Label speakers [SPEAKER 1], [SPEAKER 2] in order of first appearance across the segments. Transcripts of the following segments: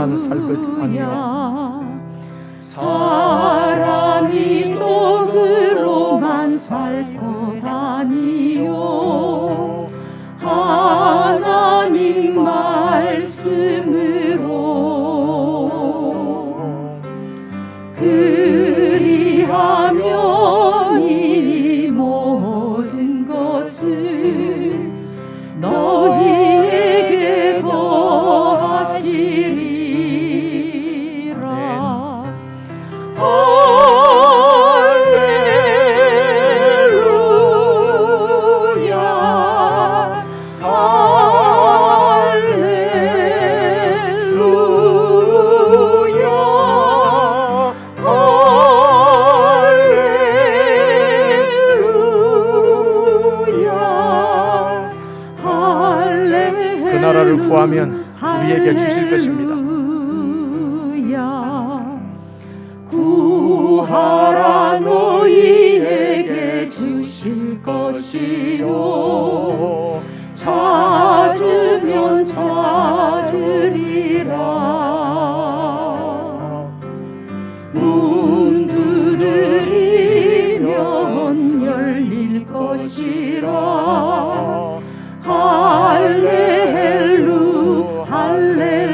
[SPEAKER 1] 떡으로만 살 것 아니요
[SPEAKER 2] 사람이 떡으로만 살 것 아니요 하나님 말씀으로 그리하면 이 모든 것을 너희에게 더하시리라.
[SPEAKER 1] 그 나라를 구하면 우리에게 주실 것입니다.
[SPEAKER 2] 구하라 너희에게 주실 것이요 찾으면 찾으리라. 문 두드리면 열릴 것이라. 할렐루 할렐루야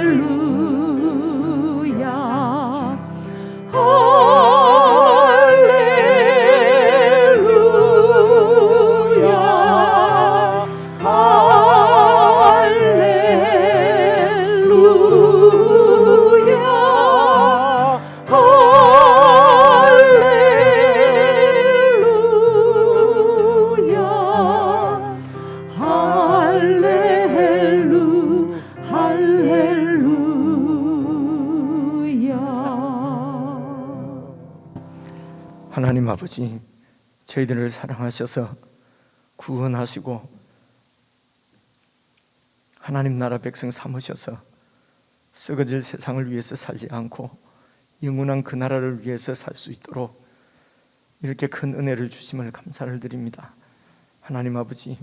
[SPEAKER 2] 할렐루야 할렐루야
[SPEAKER 1] 하나님 아버지, 저희들을 사랑하셔서 구원하시고 하나님 나라 백성 삼으셔서 썩어질 세상을 위해서 살지 않고 영원한 그 나라를 위해서 살 수 있도록 이렇게 큰 은혜를 주심을 감사를 드립니다. 하나님 아버지,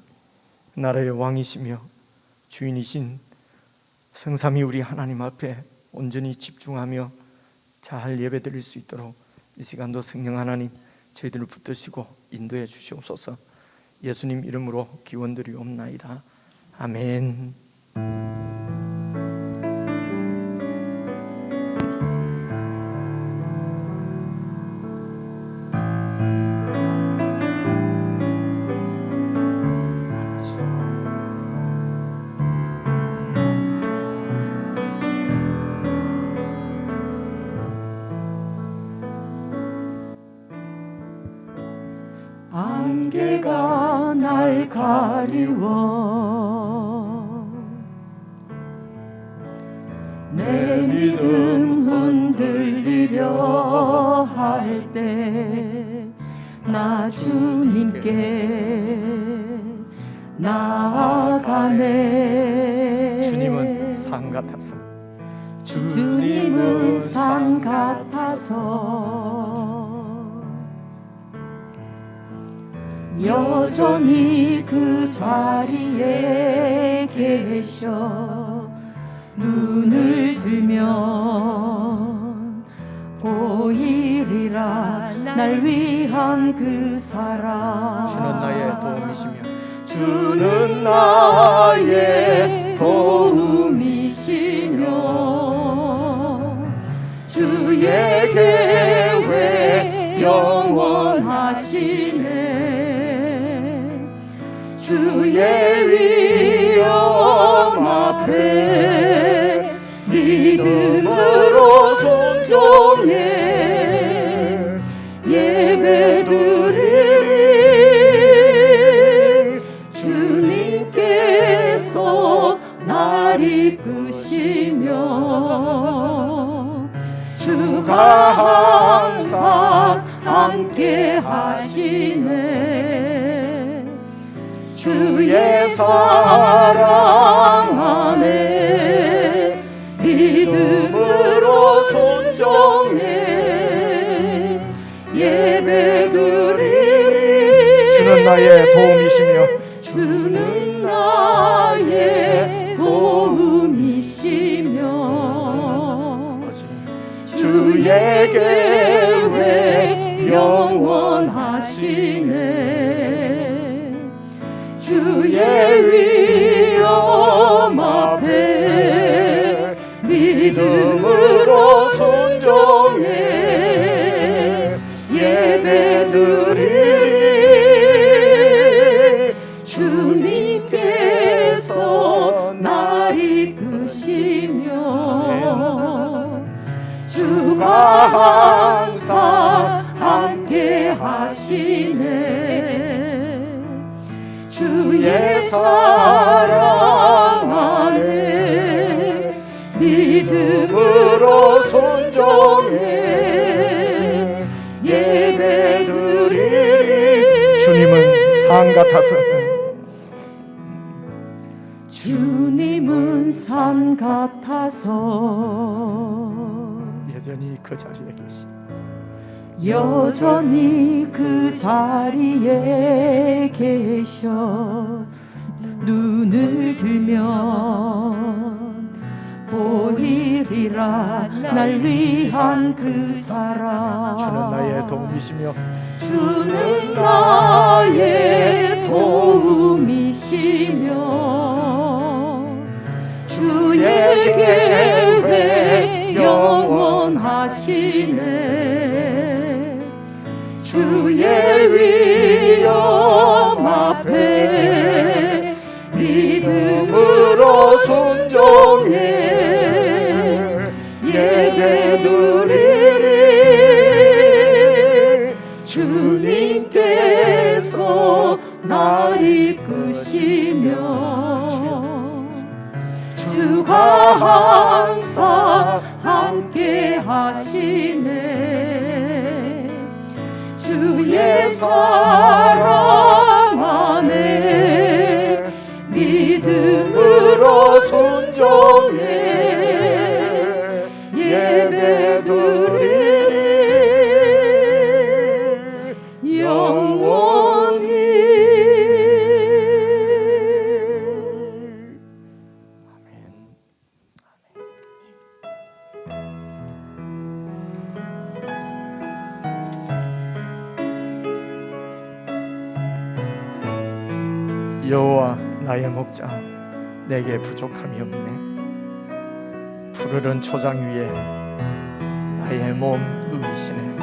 [SPEAKER 1] 나라의 왕이시며 주인이신 성삼위 우리 하나님 앞에 온전히 집중하며 잘 예배드릴 수 있도록 이 시간도 성령 하나님 저희들을 붙드시고 인도해 주시옵소서. 예수님 이름으로 기원드리옵나이다. 아멘.
[SPEAKER 2] 안개가 날 가리워 내 믿음 흔들리려 할 때 나 주님께 나아가네.
[SPEAKER 1] 주님은 산 같아서
[SPEAKER 2] 주님은 산 같아서 여전히 그 자리에 계셔. 눈을 들면 보이리라 날 위한 그 사랑.
[SPEAKER 1] 주는 나의 도움이시며
[SPEAKER 2] 주는 나의 도움이시며 주의 계획 영원하시네. 주의 위엄 앞에 믿음으로 순종해 예배드리리. 주님께서 날 이끄시며 주가 항상 함께 하시네. 주의 사랑 안에 믿음으로 순종해 예배드리리.
[SPEAKER 1] 주는 나의 도움이시며
[SPEAKER 2] 주는 나의 도움이시며 주의 계획 영원하시네. 주의 위엄 앞에 믿음으로 순종해 예배드리리. 주님께서 날 이끄시며 주가 항상 함께 하시네. 주의 사랑 안에 믿음으로 순종해 예배드리리.
[SPEAKER 1] 주님은 산 같아서
[SPEAKER 2] 주님은 산 같아서
[SPEAKER 1] 여전히 그 자리에 계시.
[SPEAKER 2] 여전히 그 자리에 계셔. 눈을 들면 보이리라 날 위한 그 사랑.
[SPEAKER 1] 주는 나의 도움이시며
[SPEAKER 2] 주는 나의 도움이시며 주의 계획 영원하시네. 주의 위엄 앞에 믿음으로 순종해 예배드리리. 주님께서 날 이끄시며 주가 항상 함께 하시네. 주의 사랑 안에 믿음으로 순종해 예배드리리. 영원히.
[SPEAKER 1] 여호와 나의 목자, 내게 부족함이 없네. 푸르른 초장 위에 나의 몸 누이시네.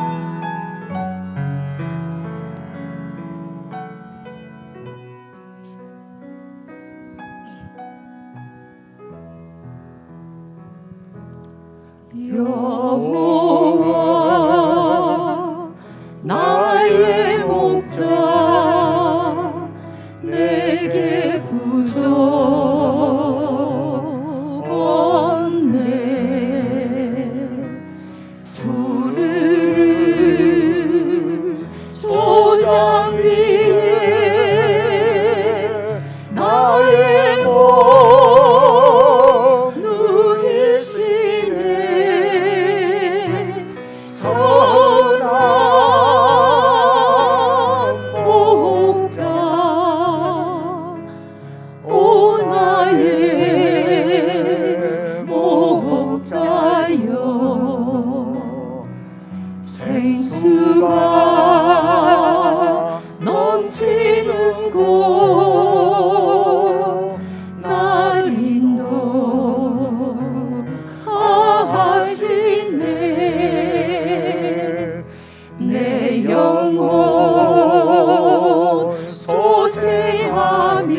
[SPEAKER 2] 여호와 나의 목자, 내게 부족 없네. 푸르른 초장 위에 나의 몸 누이시네. 선한 목자, 오 나의 목자여. 생수가 넘치는 곳 날 인도하시네. 내 영혼 소생하며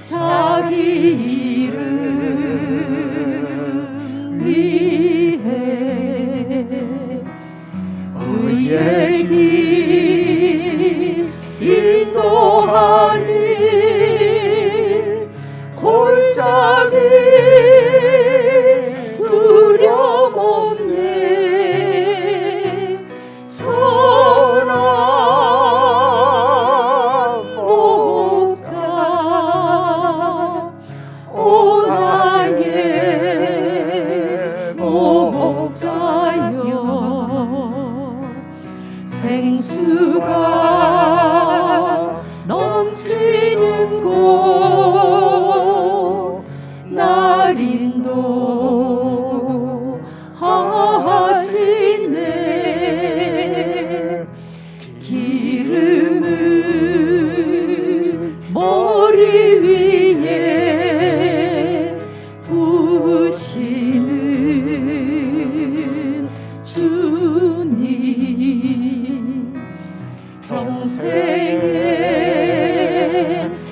[SPEAKER 2] 자기 이름 위해 의의 길 인도하리. 골짜기 두려움 없네. 선한 목자, 오 나의 목자여. 생수가 넘치는 곳 날 인도하시네. 하시네. 기름을 머리 위에 부으시는 주님, 평생에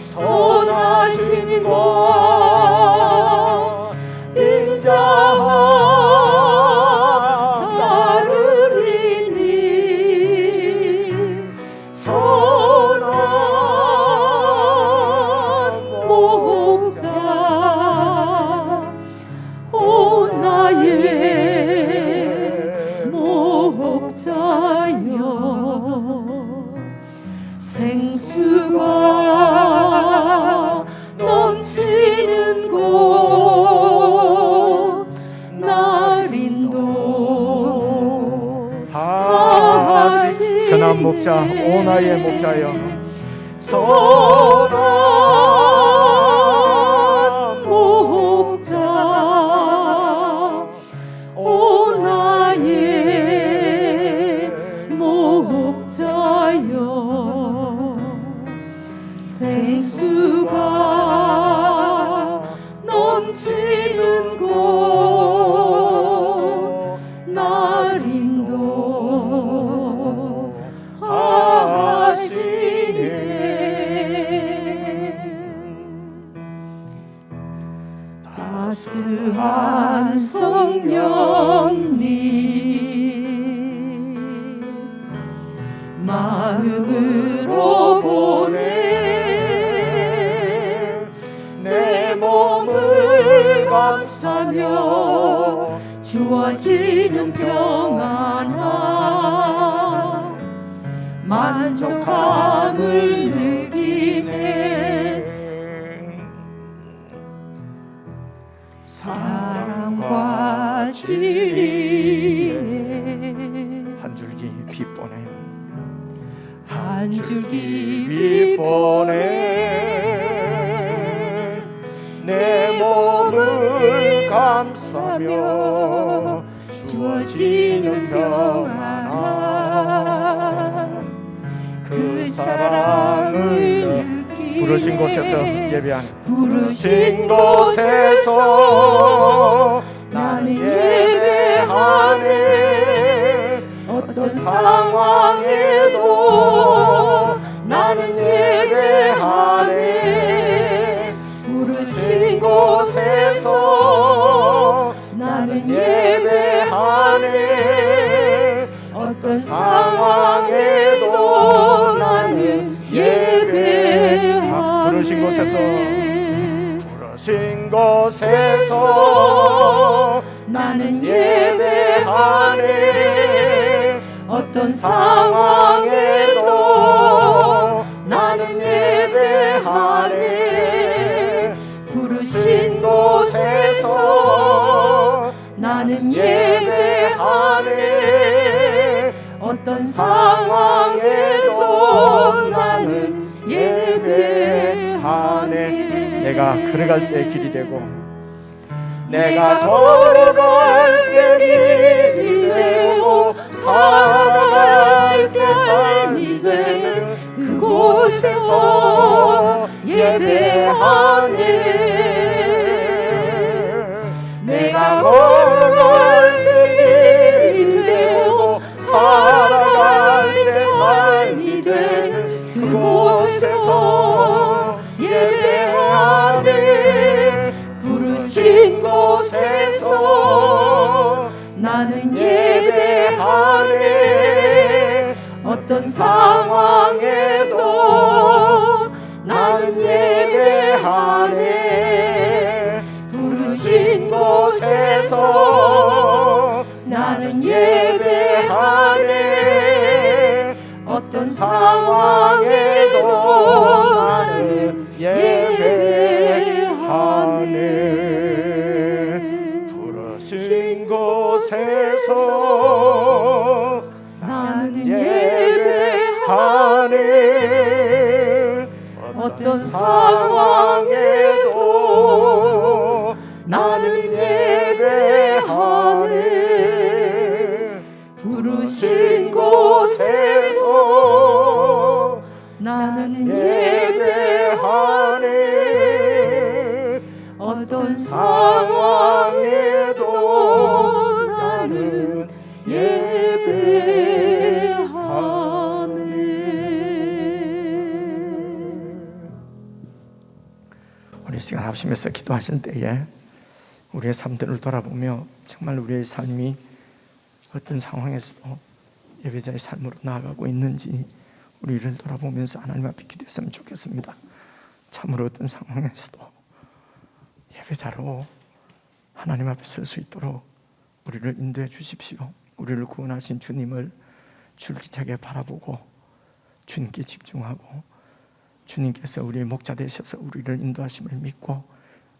[SPEAKER 2] 선하신 것 인자하 따르리니, 선한 목자 오 나의 목자여, 생수가 넘치는 곳 날인도 하시네.
[SPEAKER 1] 선한 목자 오 나의 목자여,
[SPEAKER 2] 선한 목자 오 나의 목자여, 생수가 넘치는 곳 날인도 하시네. 따스한 성령님 마음으로 보내 내 몸을 감싸며 주어지는 평안함 만족함을 느끼네. 사랑과 진리에
[SPEAKER 1] 한 줄기 빛보내,
[SPEAKER 2] 한 줄기
[SPEAKER 1] 빛보내 내 몸을 감싸며 주어지는 평안함 그 사랑을 느끼네. 부르신 곳에서 예배하는,
[SPEAKER 2] 부르신 곳에서 나는 예배하네. 어떤 상황에도 나는 예배하네. 부르신 곳에서 나는 예배하네. 어떤 상황에도 나는 예배하네.
[SPEAKER 1] 부르신 곳에서, 부르신 곳에서
[SPEAKER 2] 나는 예배하네. 어떤 상황에도 나는 예배하네. 부르신 곳에서 나는 예배하네. 어떤 상황에도 나는 예배하네.
[SPEAKER 1] 내가 걸어갈 때 길이 되고,
[SPEAKER 2] 내가 걸어갈 때 길이 되고 살아갈 때 삶이 되는 그곳에서 예배하네. 내가 걸어갈 때 길이 되고 살아갈 때 삶이 되는 그곳에서 예배하네. 부르신 곳에서 나는 예배하네. 어떤 상황에도 나는 예배하네. 부르신 곳에서 나는 예배하네. 어떤 상황에도 나는 예배하네.
[SPEAKER 1] 부르신 곳에서
[SPEAKER 2] 나는 예배하네. 어떤 상황에도 나는 예배하네.
[SPEAKER 1] 우리 시간 합심해서 기도하실 때에 우리의 삶들을 돌아보며 정말 우리의 삶이 어떤 상황에서도 예배자의 삶으로 나아가고 있는지 우리를 돌아보면서 하나님 앞에 기도했으면 좋겠습니다. 참으로 어떤 상황에서도 예배자로 하나님 앞에 설 수 있도록 우리를 인도해 주십시오. 우리를 구원하신 주님을 줄기차게 바라보고 주님께 집중하고 주님께서 우리의 목자 되셔서 우리를 인도하심을 믿고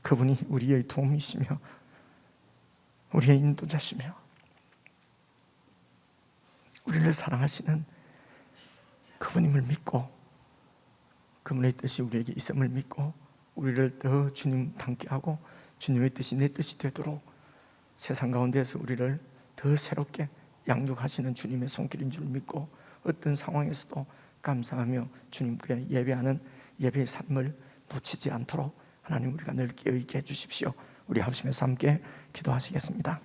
[SPEAKER 1] 그분이 우리의 도움이시며 우리의 인도자시며 우리를 사랑하시는 그분임을 믿고 그분의 뜻이 우리에게 있음을 믿고 우리를 더 주님 닮게 하고 주님의 뜻이 내 뜻이 되도록 세상 가운데서 우리를 더 새롭게 양육하시는 주님의 손길인 줄 믿고 어떤 상황에서도 감사하며 주님께 예배하는 예배의 삶을 놓치지 않도록 하나님 우리가 늘 깨어있게 해주십시오. 우리 합심해서 함께 기도하시겠습니다.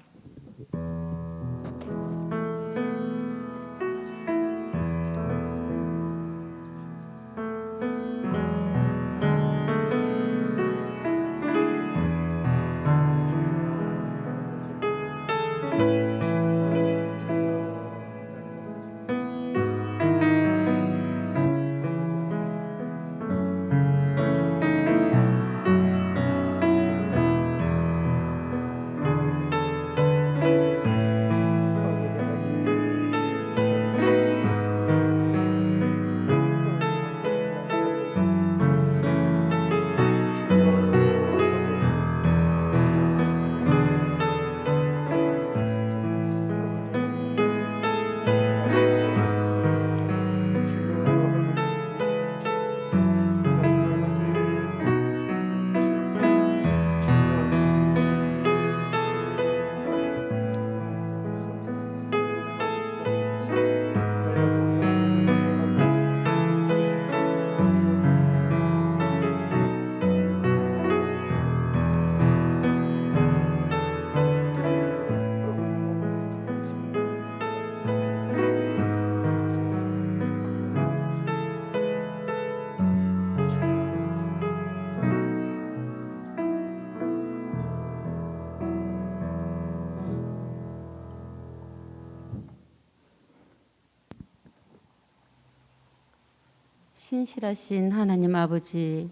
[SPEAKER 3] 신실하신 하나님 아버지,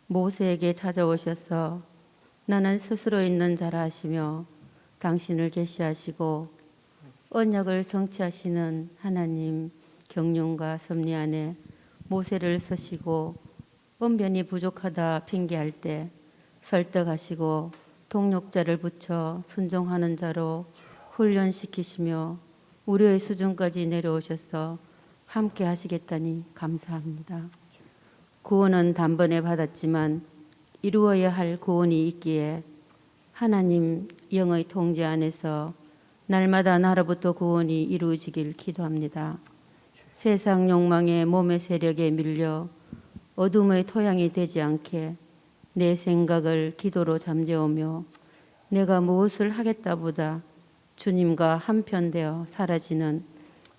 [SPEAKER 3] 모세에게 찾아오셔서 나는 스스로 있는 자라 하시며 당신을 계시하시고 언약을 성취하시는 하나님 경륜과 섭리 안에 모세를 서시고 언변이 부족하다 핑계할 때 설득하시고 동력자를 붙여 순종하는 자로 훈련시키시며 우려의 수준까지 내려오셔서 함께 하시겠다니 감사합니다. 구원은 단번에 받았지만 이루어야 할 구원이 있기에 하나님 영의 통제 안에서 날마다 나로부터 구원이 이루어지길 기도합니다. 세상 욕망의 몸의 세력에 밀려 어둠의 토양이 되지 않게 내 생각을 기도로 잠재우며 내가 무엇을 하겠다보다 주님과 한편되어 사라지는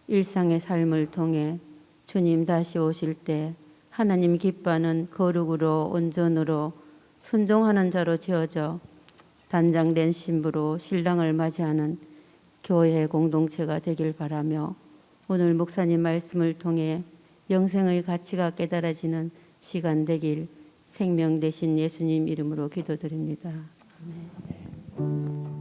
[SPEAKER 3] 일상의 삶을 통해 주님 다시 오실 때 하나님 기뻐하는 거룩으로 온전으로 순종하는 자로 지어져 단장된 신부로 신랑을 맞이하는 교회 공동체가 되길 바라며 오늘 목사님 말씀을 통해 영생의 가치가 깨달아지는 시간 되길 생명 되신 예수님 이름으로 기도드립니다. 아멘.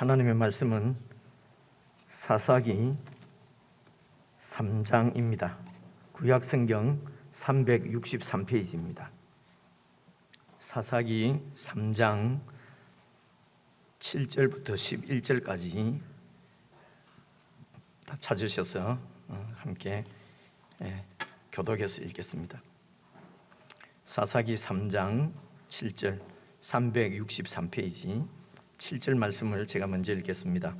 [SPEAKER 1] 하나님의 말씀은 사사기 3장입니다. 구약성경 363페이지입니다. 사사기 3장 7절부터 11절까지 다 찾으셔서 함께 교독해서 읽겠습니다. 사사기 3장 7절 363페이지 7절 말씀을 제가 먼저 읽겠습니다.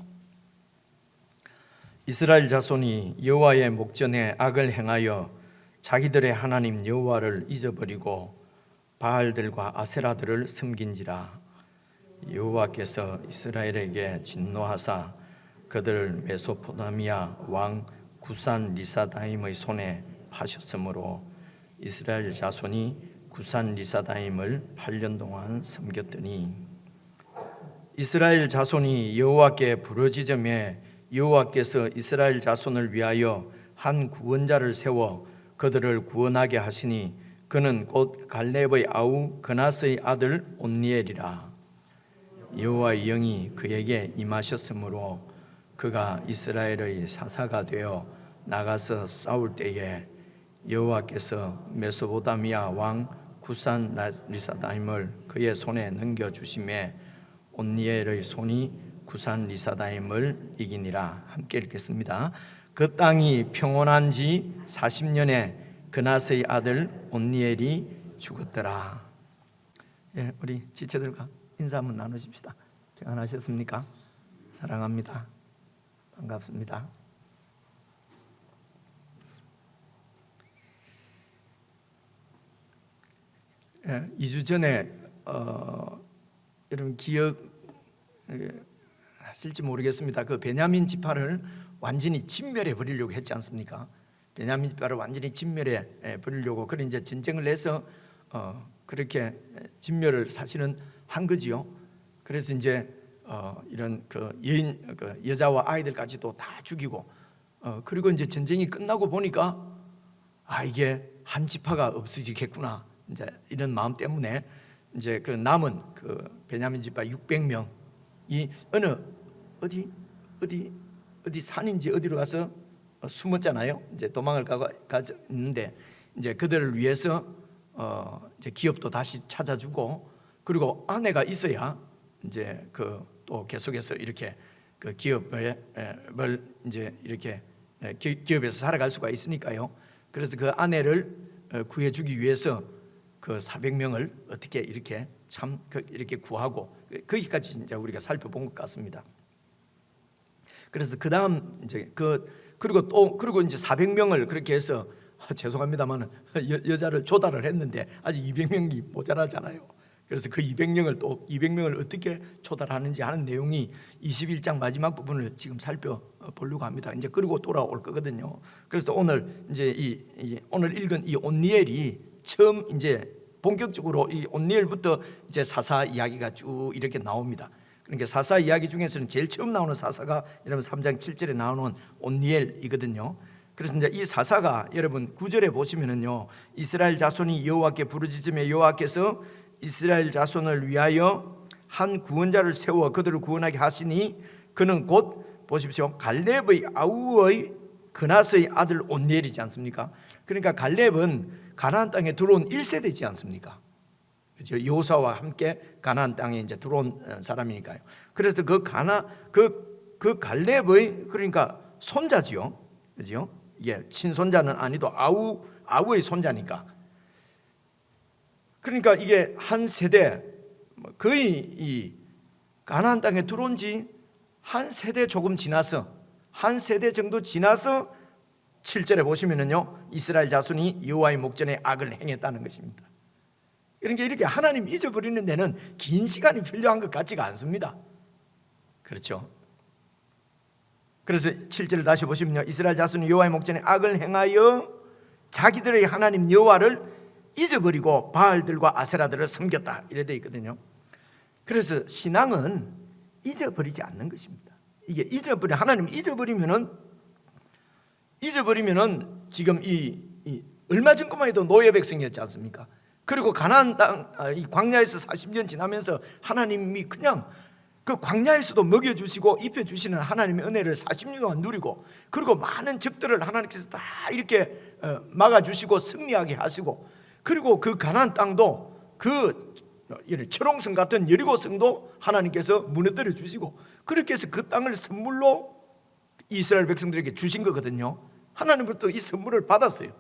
[SPEAKER 1] 이스라엘 자손이 여호와의 목전에 악을 행하여 자기들의 하나님 여호와를 잊어버리고 바알들과 아세라들을 섬긴지라. 여호와께서 이스라엘에게 진노하사 그들을 메소포타미아 왕 구산 리사다임의 손에 파셨으므로 이스라엘 자손이 구산 리사다임을 8년 동안 섬겼더니 이스라엘 자손이 여호와께 부르짖음에 여호와께서 이스라엘 자손을 위하여 한 구원자를 세워 그들을 구원하게 하시니 그는 곧 갈렙의 아우 그낫의 아들 온니엘이라. 여호와의 영이 그에게 임하셨으므로 그가 이스라엘의 사사가 되어 나가서 싸울 때에 여호와께서 메소포타미아 왕 구산 리사다임을 그의 손에 넘겨주심에 온니엘의 손이 구산 리사다임을 이기니라. 함께 읽겠습니다. 그 땅이 평온한 지 40년에 그낫의 아들 온니엘이 죽었더라. 우리 지체들과 인사 한번 나누십시다. 평안하셨습니까? 사랑합니다. 반갑습니다. 예, 2주 전에 여러분 기억하실지 모르겠습니다. 그 베냐민 지파를 완전히 진멸해 버리려고 했지 않습니까? 베냐민 지파를 완전히 진멸해 버리려고 그런 이제 전쟁을 해서 그렇게 진멸을 사실은 한 거지요. 그래서 이제 이런 그 여자와 아이들까지도 다 죽이고 그리고 이제 전쟁이 끝나고 보니까 이게 한 지파가 없어지겠구나. 이제 이런 마음 때문에 이제 그 남은 그 베냐민 지파 600명이 어디 산인지 어디로 가서 숨었잖아요. 이제 도망을 가져 있는데 이제 그들을 위해서 이제 기업도 다시 찾아주고 그리고 아내가 있어야 이제 그 또 계속해서 이렇게 그 기업을 이제 이렇게 기업에서 살아갈 수가 있으니까요. 그래서 그 아내를 구해주기 위해서 그 400명을 어떻게 이렇게 이렇게 구하고 거기까지 이제 우리가 살펴본 것 같습니다. 그래서 그 다음 이제 그리고 이제 400명을 그렇게 해서 죄송합니다만 여자를 조달을 했는데 아직 200명이 모자라잖아요. 그래서 그 200명을 어떻게 조달하는지 하는 내용이 21장 마지막 부분을 지금 살펴보려고 합니다. 이제 그리고 돌아올 거거든요. 그래서 오늘 이제 오늘 읽은 이 온니엘이 처음 이제 본격적으로 이 온니엘부터 이제 사사 이야기가 쭉 이렇게 나옵니다. 그러니까 사사 이야기 중에서는 제일 처음 나오는 사사가 여러분 3장 7절에 나오는 온니엘이거든요. 그래서 이제 이 사사가 여러분 9절에 보시면은요, 이스라엘 자손이 여호와께 부르짖으며 여호와께서 이스라엘 자손을 위하여 한 구원자를 세워 그들을 구원하게 하시니 그는 곧 보십시오, 갈렙의 아우의 그낫의 아들 온니엘이지 않습니까? 그러니까 갈렙은 가나안 땅에 들어온 1세대지 않습니까? 그렇죠? 여호사와 함께 가나안 땅에 이제 들어온 사람이니까요. 그래서 그 갈렙의 그러니까 손자지요, 그렇죠? 예, 친손자는 아니도 아우의 손자니까. 그러니까 이게 한 세대, 거의 이 가나안 땅에 들어온 지 한 세대 조금 지나서 한 세대 정도 지나서 7절에 보시면은요, 이스라엘 자손이 여호와의 목전에 악을 행했다는 것입니다. 그러니까 이렇게 하나님 잊어버리는 데는 긴 시간이 필요한 것 같지가 않습니다. 그렇죠? 그래서 7절을 다시 보시면요, 이스라엘 자손이 여호와의 목전에 악을 행하여 자기들의 하나님 여호와를 잊어버리고 바알들과 아세라들을 섬겼다, 이래 돼 있거든요. 그래서 신앙은 잊어버리지 않는 것입니다. 이게 하나님 잊어버리면은 지금 이 얼마 전까만 해도 노예 백성이었지 않습니까? 그리고 가나안 땅 이 광야에서 40년 지나면서 하나님이 그냥 그 광야에서도 먹여주시고 입혀주시는 하나님의 은혜를 40년 동안 누리고, 그리고 많은 적들을 하나님께서 다 이렇게 막아주시고 승리하게 하시고, 그리고 그 가나안 땅도 그 이런 철옹성 같은 여리고성도 하나님께서 무너뜨려 주시고, 그렇게 해서 그 땅을 선물로 이스라엘 백성들에게 주신 거거든요. 하나님부터 이 선물을 받았어요.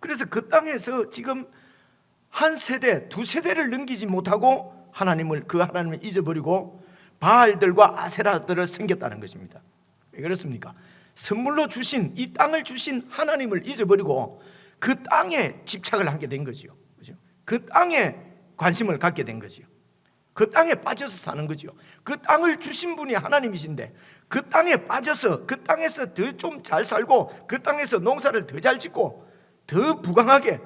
[SPEAKER 1] 그래서 그 땅에서 지금 한 세대, 두 세대를 넘기지 못하고 그 하나님을 잊어버리고 바알들과 아세라들을 섬겼다는 것입니다. 왜 그렇습니까? 선물로 주신, 이 땅을 주신 하나님을 잊어버리고 그 땅에 집착을 하게 된 거죠. 그 땅에 관심을 갖게 된 거죠. 그 땅에 빠져서 사는 거죠. 그 땅을 주신 분이 하나님이신데 그 땅에 빠져서 그 땅에서 더 좀 잘 살고 그 땅에서 농사를 더 잘 짓고 더 부강하게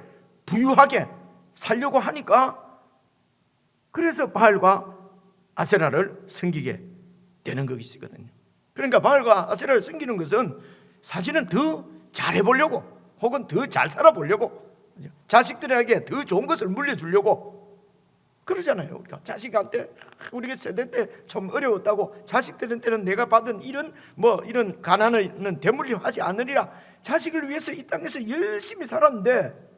[SPEAKER 1] 부유하게 살려고 하니까, 그래서 바알과 아세라를 섬기게 되는 것이거든요. 그러니까 바알과 아세라를 섬기는 것은 사실은 더 잘해보려고, 혹은 더 잘 살아보려고, 자식들에게 더 좋은 것을 물려주려고 그러잖아요. 우리가 자식한테, 우리가 세대 때 좀 어려웠다고 자식들한테는 내가 받은 이런 가난은 대물림하지 않으리라, 자식을 위해서 이 땅에서 열심히 살았는데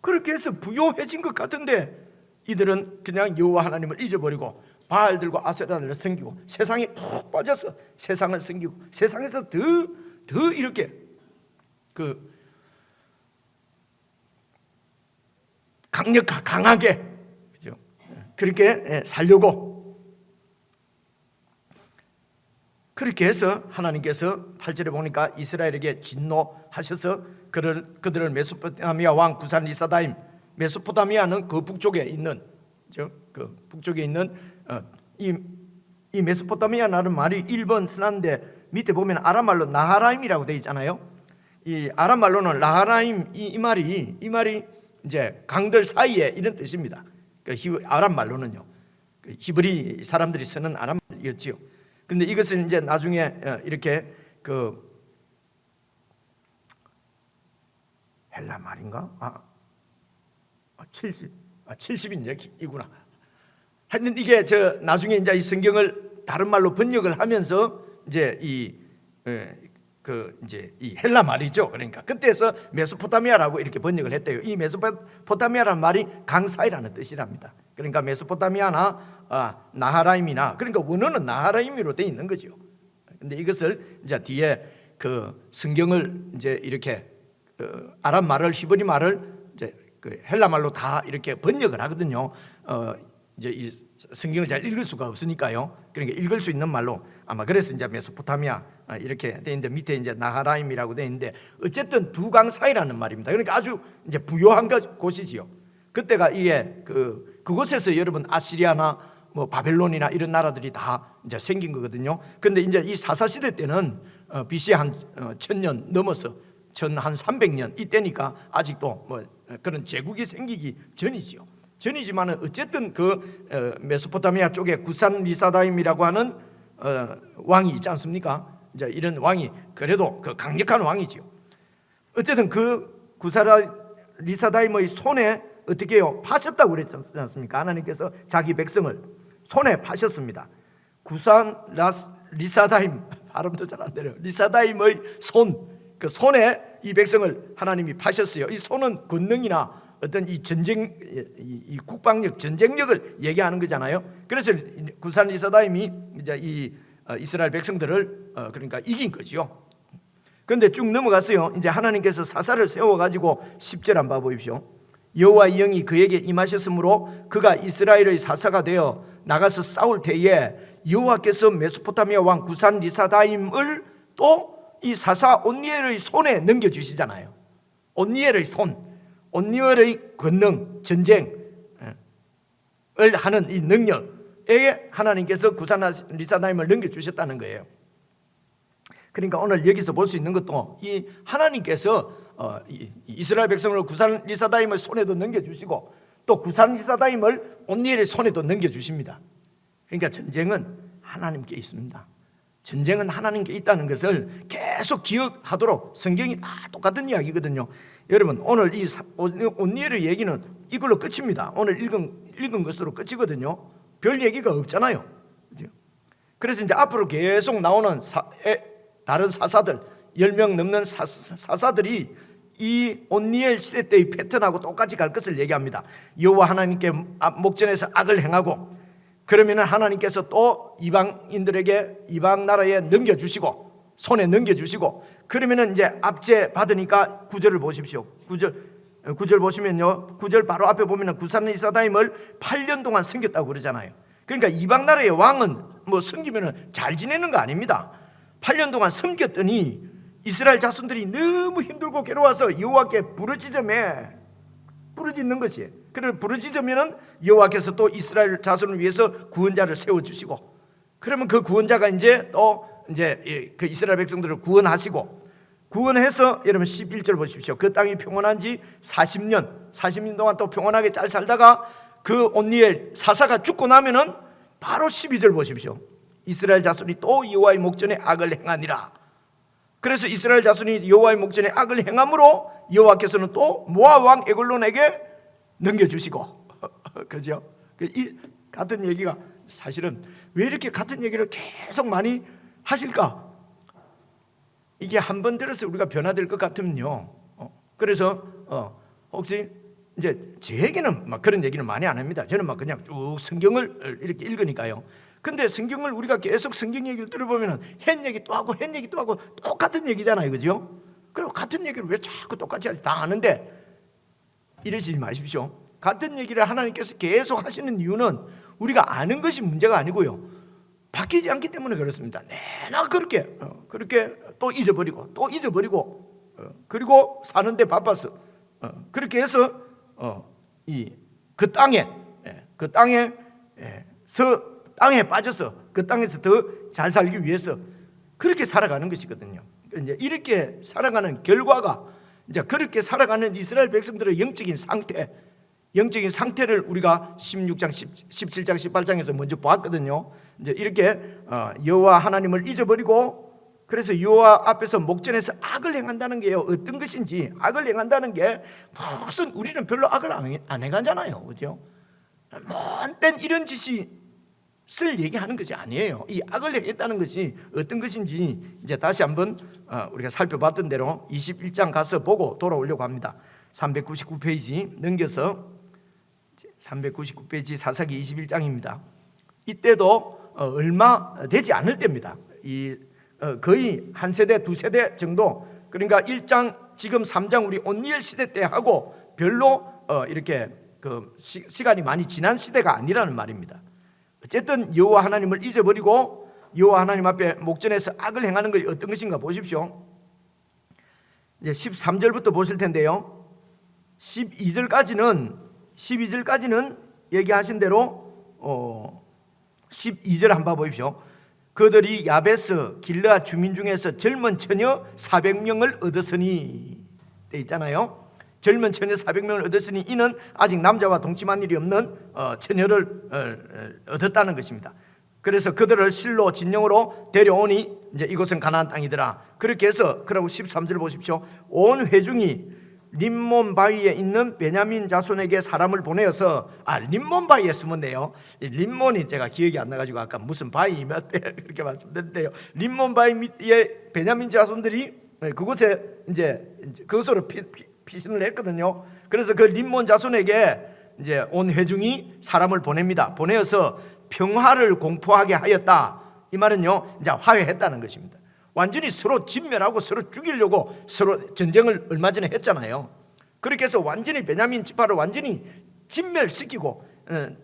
[SPEAKER 1] 그렇게 해서 부요해진 것 같은데 이들은 그냥 여호와 하나님을 잊어버리고 바알들과 아세라를 섬기고 세상에 푹 빠져서 세상을 섬기고 세상에서 더 이렇게 강하게 그렇게 살려고, 그렇게 해서 하나님께서 8절에 보니까 이스라엘에게 진노하셔서 그들을 메소포타미아 왕 구산 리사다임, 메소포타미아는 그 북쪽에 있는 이 메소포타미아라는 말이 1번 쓰는데 밑에 보면 아람말로 나하라임이라고 되어 있잖아요. 이 아람말로는 나하라임 이 말이 이제 강들 사이에 이런 뜻입니다. 아람말로는요, 히브리 사람들이 쓰는 아람말이었지요. 근데 이것은 이제 나중에 이렇게 헬라 말인가? 70이구나. 하여튼 이게 나중에 이제 이 성경을 다른 말로 번역을 하면서 이제 이 헬라 말이죠. 그러니까 그때서 메소포타미아라고 이렇게 번역을 했대요. 이 메소포타미아라는 말이 강사이라는 뜻이랍니다. 그러니까 메소포타미아나 나하라임이나, 그러니까 원어는 나하라임으로 되어 있는 거죠. 근데 이것을 이제 뒤에 성경을 이제 이렇게 아람 말을, 히브리 말을 이제 헬라 말로 다 이렇게 번역을 하거든요. 이제 이 성경을 잘 읽을 수가 없으니까요. 그러니까 읽을 수 있는 말로, 아마 그래서 이제 메소포타미아 이렇게 돼 있는데 밑에 이제 나하라임이라고 돼 있는데, 어쨌든 두 강 사이라는 말입니다. 그러니까 아주 이제 부요한 곳이지요. 그때가 이게 그곳에서 여러분 아시리아나 바벨론이나 이런 나라들이 다 이제 생긴 거거든요. 근데 이제 이 사사 시대 때는 BC 한 1000년 넘어서 한 300년 이때니까 아직도 그런 제국이 생기기 전이지요. 전이지만은 어쨌든 메소포타미아 쪽에 구산 리사다임이라고 하는 왕이 있지 않습니까? 이제 이런 왕이 그래도 강력한 왕이지요. 어쨌든 구산 리사다임의 손에 어떻게 해요? 파셨다고 그랬지 않습니까? 하나님께서 자기 백성을 손에 파셨습니다. 구산 리사다임, 발음도 잘 안 되네요. 리사다임의 그 손에 이 백성을 하나님이 파셨어요. 이 손은 권능이나 어떤 이 전쟁, 이 국방력, 전쟁력을 얘기하는 거잖아요. 그래서 구산 리사다임이 이제 이 이스라엘 백성들을 그러니까 이긴 거죠. 그런데 쭉 넘어갔어요. 이제 하나님께서 사사를 세워가지고 10절 한번 봐보십시오. 여호와의 영이 그에게 임하셨으므로 그가 이스라엘의 사사가 되어 나가서 싸울 때에 여호와께서 메소포타미아 왕 구산 리사다임을 또 이 사사 온니엘의 손에 넘겨주시잖아요. 온니엘의 손, 온니엘의 권능, 전쟁을 하는 이 능력에 하나님께서 구산 리사다임을 넘겨주셨다는 거예요. 그러니까 오늘 여기서 볼 수 있는 것도 이 하나님께서 이스라엘 백성을 구산 리사다임을 손에도 넘겨주시고 또 구산 리사다임을 온니엘의 손에도 넘겨주십니다. 그러니까 전쟁은 하나님께 있습니다. 전쟁은 하나님께 있다는 것을 계속 기억하도록, 성경이 다 똑같은 이야기거든요. 여러분 오늘 이 온니엘의 얘기는 이걸로 끝입니다. 오늘 읽은 것으로 끝이거든요. 별 얘기가 없잖아요. 그래서 이제 앞으로 계속 나오는 다른 사사들 10명 넘는 사사들이
[SPEAKER 4] 이 온니엘 시대 때의 패턴하고 똑같이 갈 것을 얘기합니다. 여호와 하나님께 목전에서 악을 행하고, 그러면 하나님께서 또 이방인들에게 이방 나라에 넘겨주시고, 손에 넘겨주시고, 그러면 이제 압제 받으니까 9절을 보십시오. 9절 보시면요, 9절 바로 앞에 보면 구산리사다임을 8년 동안 섬겼다고 그러잖아요. 그러니까 이방 나라의 왕은 뭐 섬기면 잘 지내는 거 아닙니다. 8년 동안 섬겼더니 이스라엘 자손들이 너무 힘들고 괴로워서 여호와께 부르짖는 것이에요. 그래서 부르짖으면은 여호와께서 또 이스라엘 자손을 위해서 구원자를 세워 주시고, 그러면 그 구원자가 이제 또 이제 그 이스라엘 백성들을 구원하시고, 구원해서 여러분 11절 보십시오. 그 땅이 평온한 지 40년 동안 또 평온하게 잘 살다가 그 온니엘 사사가 죽고 나면은 바로 12절 보십시오. 이스라엘 자손이 또 여호와의 목전에 악을 행하니라. 그래서 이스라엘 자손이 여호와의 목전에 악을 행함으로 여호와께서는 또 모압 왕 에글론에게 넘겨주시고 그죠? 이 같은 얘기가 사실은 왜 이렇게 같은 얘기를 계속 많이 하실까? 이게 한 번 들어서 우리가 변화될 것 같으면요. 그래서 혹시 이제 제에게는 막 그런 얘기는 많이 안 합니다. 저는 막 그냥 쭉 성경을 이렇게 읽으니까요. 근데 성경을 우리가 계속 성경 얘기를 들어보면 한 얘기 또 하고 한 얘기 또 하고 똑같은 얘기잖아요, 그죠? 그리고 같은 얘기를 왜 자꾸 똑같이 하지? 다 아는데 이러시지 마십시오. 같은 얘기를 하나님께서 계속 하시는 이유는 우리가 아는 것이 문제가 아니고요, 바뀌지 않기 때문에 그렇습니다. 내나 그렇게 또 잊어버리고 그리고 사는데 바빠서 그렇게 해서 그 땅에 빠져서 그 땅에서 더 잘 살기 위해서 그렇게 살아가는 것이거든요. 이제 이렇게 살아가는 결과가, 이제 그렇게 살아가는 이스라엘 백성들의 영적인 상태를 우리가 16장, 17장, 18장에서 먼저 보았거든요. 이제 이렇게 여호와 하나님을 잊어버리고, 그래서 여호와 앞에서 목전에서 악을 행한다는 게요, 어떤 것인지, 악을 행한다는 게 무슨, 우리는 별로 악을 안 행하잖아요, 그죠? 뭔땐 이런 짓이 쓸 얘기하는 것이 아니에요. 이 악을 행했다는 것이 어떤 것인지 이제 다시 한번 우리가 살펴봤던 대로 21장 가서 보고 돌아오려고 합니다. 399페이지 넘겨서 399페이지 사사기 21장입니다. 이때도 얼마 되지 않을 때입니다. 거의 한 세대 두 세대 정도, 그러니까 1장 지금 3장 우리 온니엘 시대 때 하고 별로 이렇게 그 시간이 많이 지난 시대가 아니라는 말입니다. 어쨌든 여호와 하나님을 잊어버리고 여호와 하나님 앞에 목전에서 악을 행하는 것이 어떤 것인가 보십시오. 이제 13절부터 보실 텐데요, 12절까지는 얘기하신 대로 12절 한번 보십시오. 그들이 야베스 길르앗 주민 중에서 젊은 처녀 400명을 얻었으니, 돼 있잖아요. 젊은 처녀 400명을 얻었으니 이는 아직 남자와 동침한 일이 없는 처녀를 얻었다는 것입니다. 그래서 그들을 실로 진영으로 데려오니 이제 이곳은 가나안 땅이더라. 그렇게 해서, 그리고 13절 보십시오. 온 회중이 림몬 바위에 있는 베냐민 자손에게 사람을 보내어서, 림몬 바위에 숨었네요. 림몬이 제가 기억이 안 나가지고 아까 무슨 바위 몇 배 그렇게 말씀드렸는데요, 림몬 바위 밑에 베냐민 자손들이 그곳에 이제 그것으로 피신을 했거든요. 그래서 그 림몬 자손에게 이제 온 회중이 사람을 보냅니다. 보내어서 평화를 공포하게 하였다. 이 말은요, 이제 화해했다는 것입니다. 완전히 서로 진멸하고 서로 죽이려고 서로 전쟁을 얼마 전에 했잖아요. 그렇게 해서 완전히 베냐민 지파를 완전히 진멸시키고,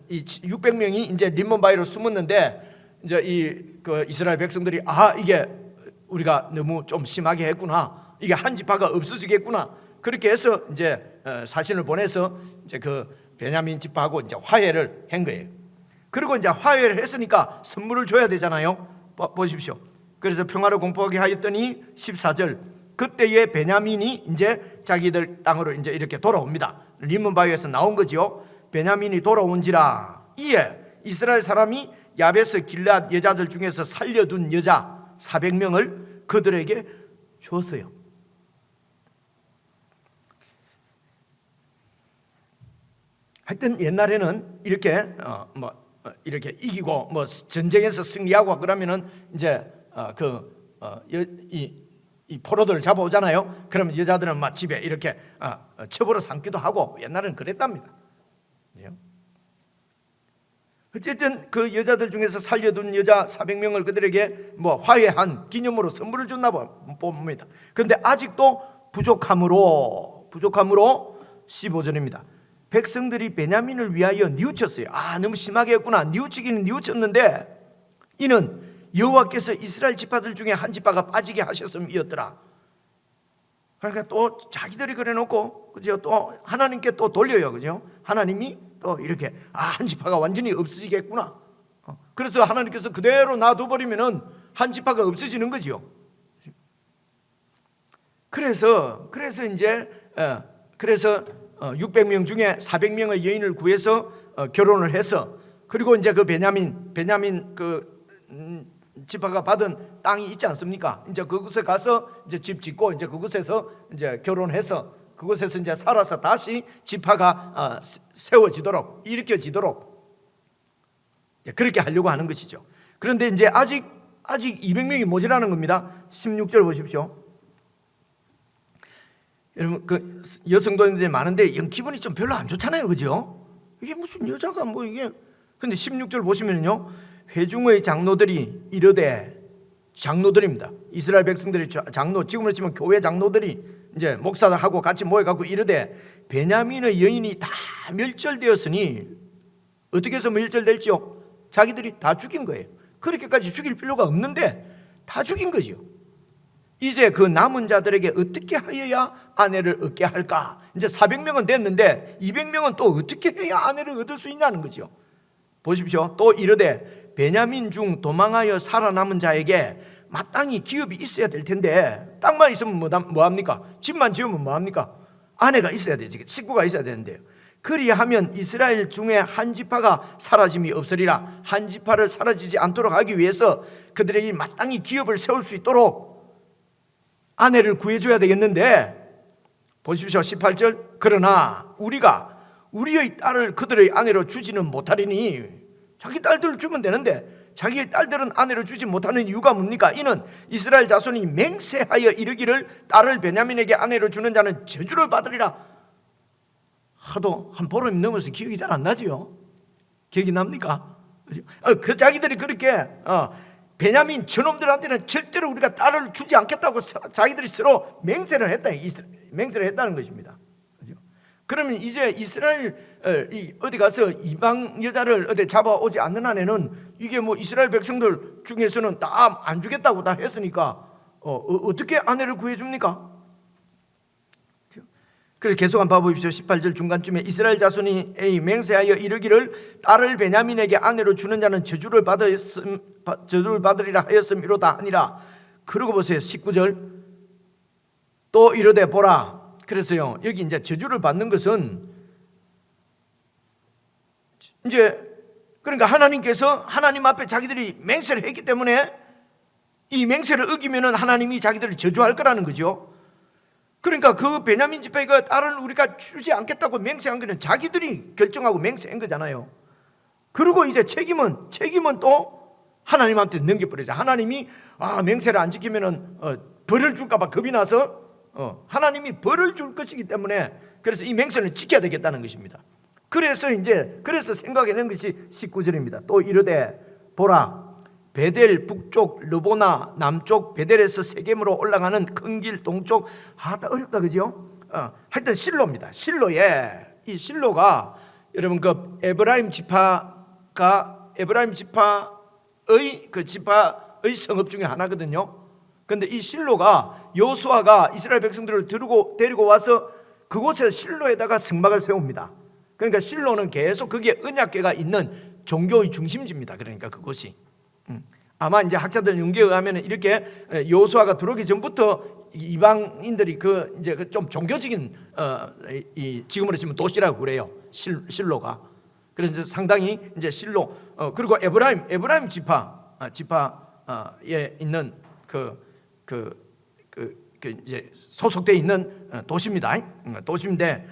[SPEAKER 4] 이 600명이 이제 림몬 바위로 숨었는데, 이제 그 이스라엘 백성들이 이게 우리가 너무 좀 심하게 했구나, 이게 한 지파가 없어지겠구나, 그렇게 해서 이제 사신을 보내서 이제 그 베냐민 지파하고 이제 화해를 한 거예요. 그리고 이제 화해를 했으니까 선물을 줘야 되잖아요. 보십시오. 그래서 평화를 공포하게 하였더니 14절, 그때에 베냐민이 이제 자기들 땅으로 이제 이렇게 돌아옵니다. 림몬 바위에서 나온 거지요. 베냐민이 돌아온지라, 이에 이스라엘 사람이 야베스 길르앗 여자들 중에서 살려둔 여자 400명을 그들에게 줬어요. 하여튼 옛날에는 이렇게 이렇게 이기고 이 포로들을 잡아오잖아요. 그러면 여자들은 막 집에 이렇게 첩으로 삼기도 하고 옛날에는 그랬답니다. 그죠? 어쨌든 그 여자들 중에서 살려둔 여자 400명을 그들에게 뭐 화해한 기념으로 선물을 줬나 봅니다. 그런데 아직도 부족함으로 15절입니다. 백성들이 베냐민을 위하여 뉘우쳤어요. 너무 심하게 했구나. 뉘우치기는 뉘우쳤는데 이는 여호와께서 이스라엘 지파들 중에 한 지파가 빠지게 하셨음이었더라. 그러니까 또 자기들이 그래놓고 그죠? 또 하나님께 또 돌려요, 그죠? 하나님이 또 이렇게 한 지파가 완전히 없어지겠구나. 그래서 하나님께서 그대로 놔둬버리면은 한 지파가 없어지는 거죠. 그래서 이제 600명 중에 400명의 여인을 구해서 결혼을 해서 그리고 이제 그 베냐민 지파가 받은 땅이 있지 않습니까? 이제 그곳에 가서 이제 집 짓고 이제 그곳에서 이제 결혼해서 그곳에서 이제 살아서 다시 지파가 세워지도록 일으켜지도록 그렇게 하려고 하는 것이죠. 그런데 이제 아직 200명이 모자라는 겁니다. 16절 보십시오. 여러분 그 여성도님들이 많은데 기분이 좀 별로 안 좋잖아요, 그죠? 이게 무슨 여자가 뭐 이게. 근데 16절 보시면요, 회중의 장로들이 이르되, 장로들입니다. 이스라엘 백성들이 장로, 지금으로 치면 교회 장로들이 이제 목사하고 같이 모여갖고 이르되 베냐민의 여인이 다 멸절되었으니 어떻게 해서 멸절될지요? 자기들이 다 죽인 거예요. 그렇게까지 죽일 필요가 없는데 다 죽인 거죠. 이제 그 남은 자들에게 어떻게 하여야 아내를 얻게 할까? 이제 400명은 됐는데 200명은 또 어떻게 해야 아내를 얻을 수 있냐는 거죠. 보십시오. 또 이르되 베냐민 중 도망하여 살아남은 자에게 마땅히 기업이 있어야 될 텐데 땅만 있으면 뭐합니까? 집만 지으면 뭐합니까? 아내가 있어야 되지, 식구가 있어야 되는데요. 그리하면 이스라엘 중에 한 지파가 사라짐이 없으리라. 한 지파를 사라지지 않도록 하기 위해서 그들에게 마땅히 기업을 세울 수 있도록 아내를 구해줘야 되겠는데, 보십시오. 18절. 그러나 우리가 우리의 딸을 그들의 아내로 주지는 못하리니, 자기 딸들을 주면 되는데 자기의 딸들은 아내로 주지 못하는 이유가 뭡니까? 이는 이스라엘 자손이 맹세하여 이르기를 딸을 베냐민에게 아내로 주는 자는 저주를 받으리라. 하도 한 보름이 넘어서 기억이 잘 안 나지요. 기억이 납니까? 그 자기들이 그렇게 베냐민 저놈들한테는 절대로 우리가 딸을 주지 않겠다고 자기들이 서로 맹세를 했다는 것입니다. 그러면 이제 이스라엘 어디 가서 이방 여자를 어디 잡아오지 않는 한에는 이게 뭐 이스라엘 백성들 중에서는 다 안 주겠다고 다 했으니까 어떻게 아내를 구해줍니까? 그래서 계속 한번 봐보십시오. 18절 중간쯤에 이스라엘 자손이 맹세하여 이르기를 딸을 베냐민에게 아내로 주는 자는 저주를 받으리라 하였음이로다 하니라. 그러고 보세요. 19절. 또 이르되 보라. 그래서요, 여기 이제 저주를 받는 것은 이제 그러니까 하나님께서 하나님 앞에 자기들이 맹세를 했기 때문에 이 맹세를 어기면은 하나님이 자기들을 저주할 거라는 거죠. 그러니까 그 베냐민 지파가 딸을 우리가 주지 않겠다고 맹세한 거는 자기들이 결정하고 맹세한 거잖아요. 그리고 이제 책임은 또 하나님한테 넘겨버리자. 하나님이 맹세를 안 지키면은 벌을 줄까봐 겁이 나서 하나님이 벌을 줄 것이기 때문에 그래서 이 맹세를 지켜야 되겠다는 것입니다. 그래서 생각해낸 것이 19절입니다. 또 이르되 보라, 베델 북쪽 르보나 남쪽 베델에서 세겜으로 올라가는 큰 길 동쪽, 다 어렵다, 그죠? 하여튼 실로입니다. 이 실로가 여러분 그 에브라임 지파의 그 지파의 성읍 중에 하나거든요. 그런데 이 실로가 여호수아가 이스라엘 백성들을 데리고 와서 그곳에 실로에다가 성막을 세웁니다. 그러니까 실로는 계속 거기에 언약궤가 있는 종교의 중심지입니다. 그러니까 그곳이 아마 이제 학자들 연구에 의하면 이렇게 여호수아가 들어오기 전부터 이방인들이 이제 좀 종교적인 이 지금으로 치면 도시라고 그래요. 실로가. 그래서 상당히 이제 실로 그리고 에브라임 지파에 있는 이제 소속되어 있는 도시입니다. 도시인데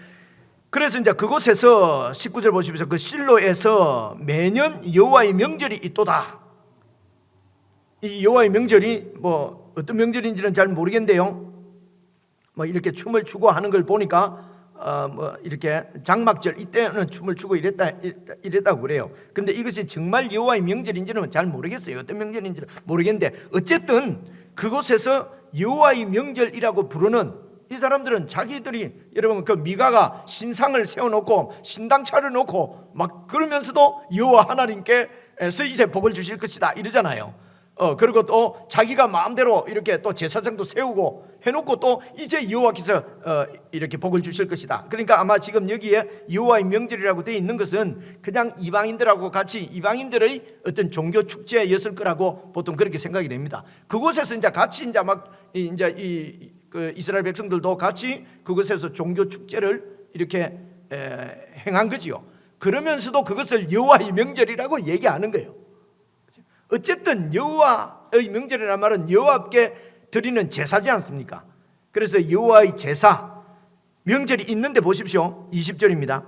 [SPEAKER 4] 그래서 이제 그곳에서 19절 보시면서 그 실로에서 매년 여호와의 명절이 있도다. 이 여호와의 명절이 뭐 어떤 명절인지는 잘 모르겠는데요. 뭐 이렇게 춤을 추고 하는 걸 보니까 뭐 이렇게 장막절 이때는 춤을 추고 이랬다고 그래요. 근데 이것이 정말 여호와의 명절인지는 잘 모르겠어요. 어떤 명절인지는 모르겠는데 어쨌든 그곳에서 여호와의 명절이라고 부르는 이 사람들은 자기들이, 여러분 그 미가가 신상을 세워놓고 신당 차려놓고 막 그러면서도 여호와 하나님께서 이제 복을 주실 것이다 이러잖아요. 그리고 또 자기가 마음대로 이렇게 또 제사장도 세우고 해놓고 또 이제 여호와께서 이렇게 복을 주실 것이다. 그러니까 아마 지금 여기에 여호와의 명절이라고 되어 있는 것은 그냥 이방인들하고 같이 이방인들의 어떤 종교 축제였을 거라고 보통 그렇게 생각이 됩니다. 그곳에서 이제 같이 이제 막 이제 그 이스라엘 백성들도 같이 그곳에서 종교 축제를 이렇게 행한 거지요. 그러면서도 그것을 여호와의 명절이라고 얘기하는 거예요. 어쨌든 여호와의 명절이라는 말은 여호와께 드리는 제사지 않습니까? 그래서 여호와의 제사 명절이 있는데 보십시오. 20절입니다.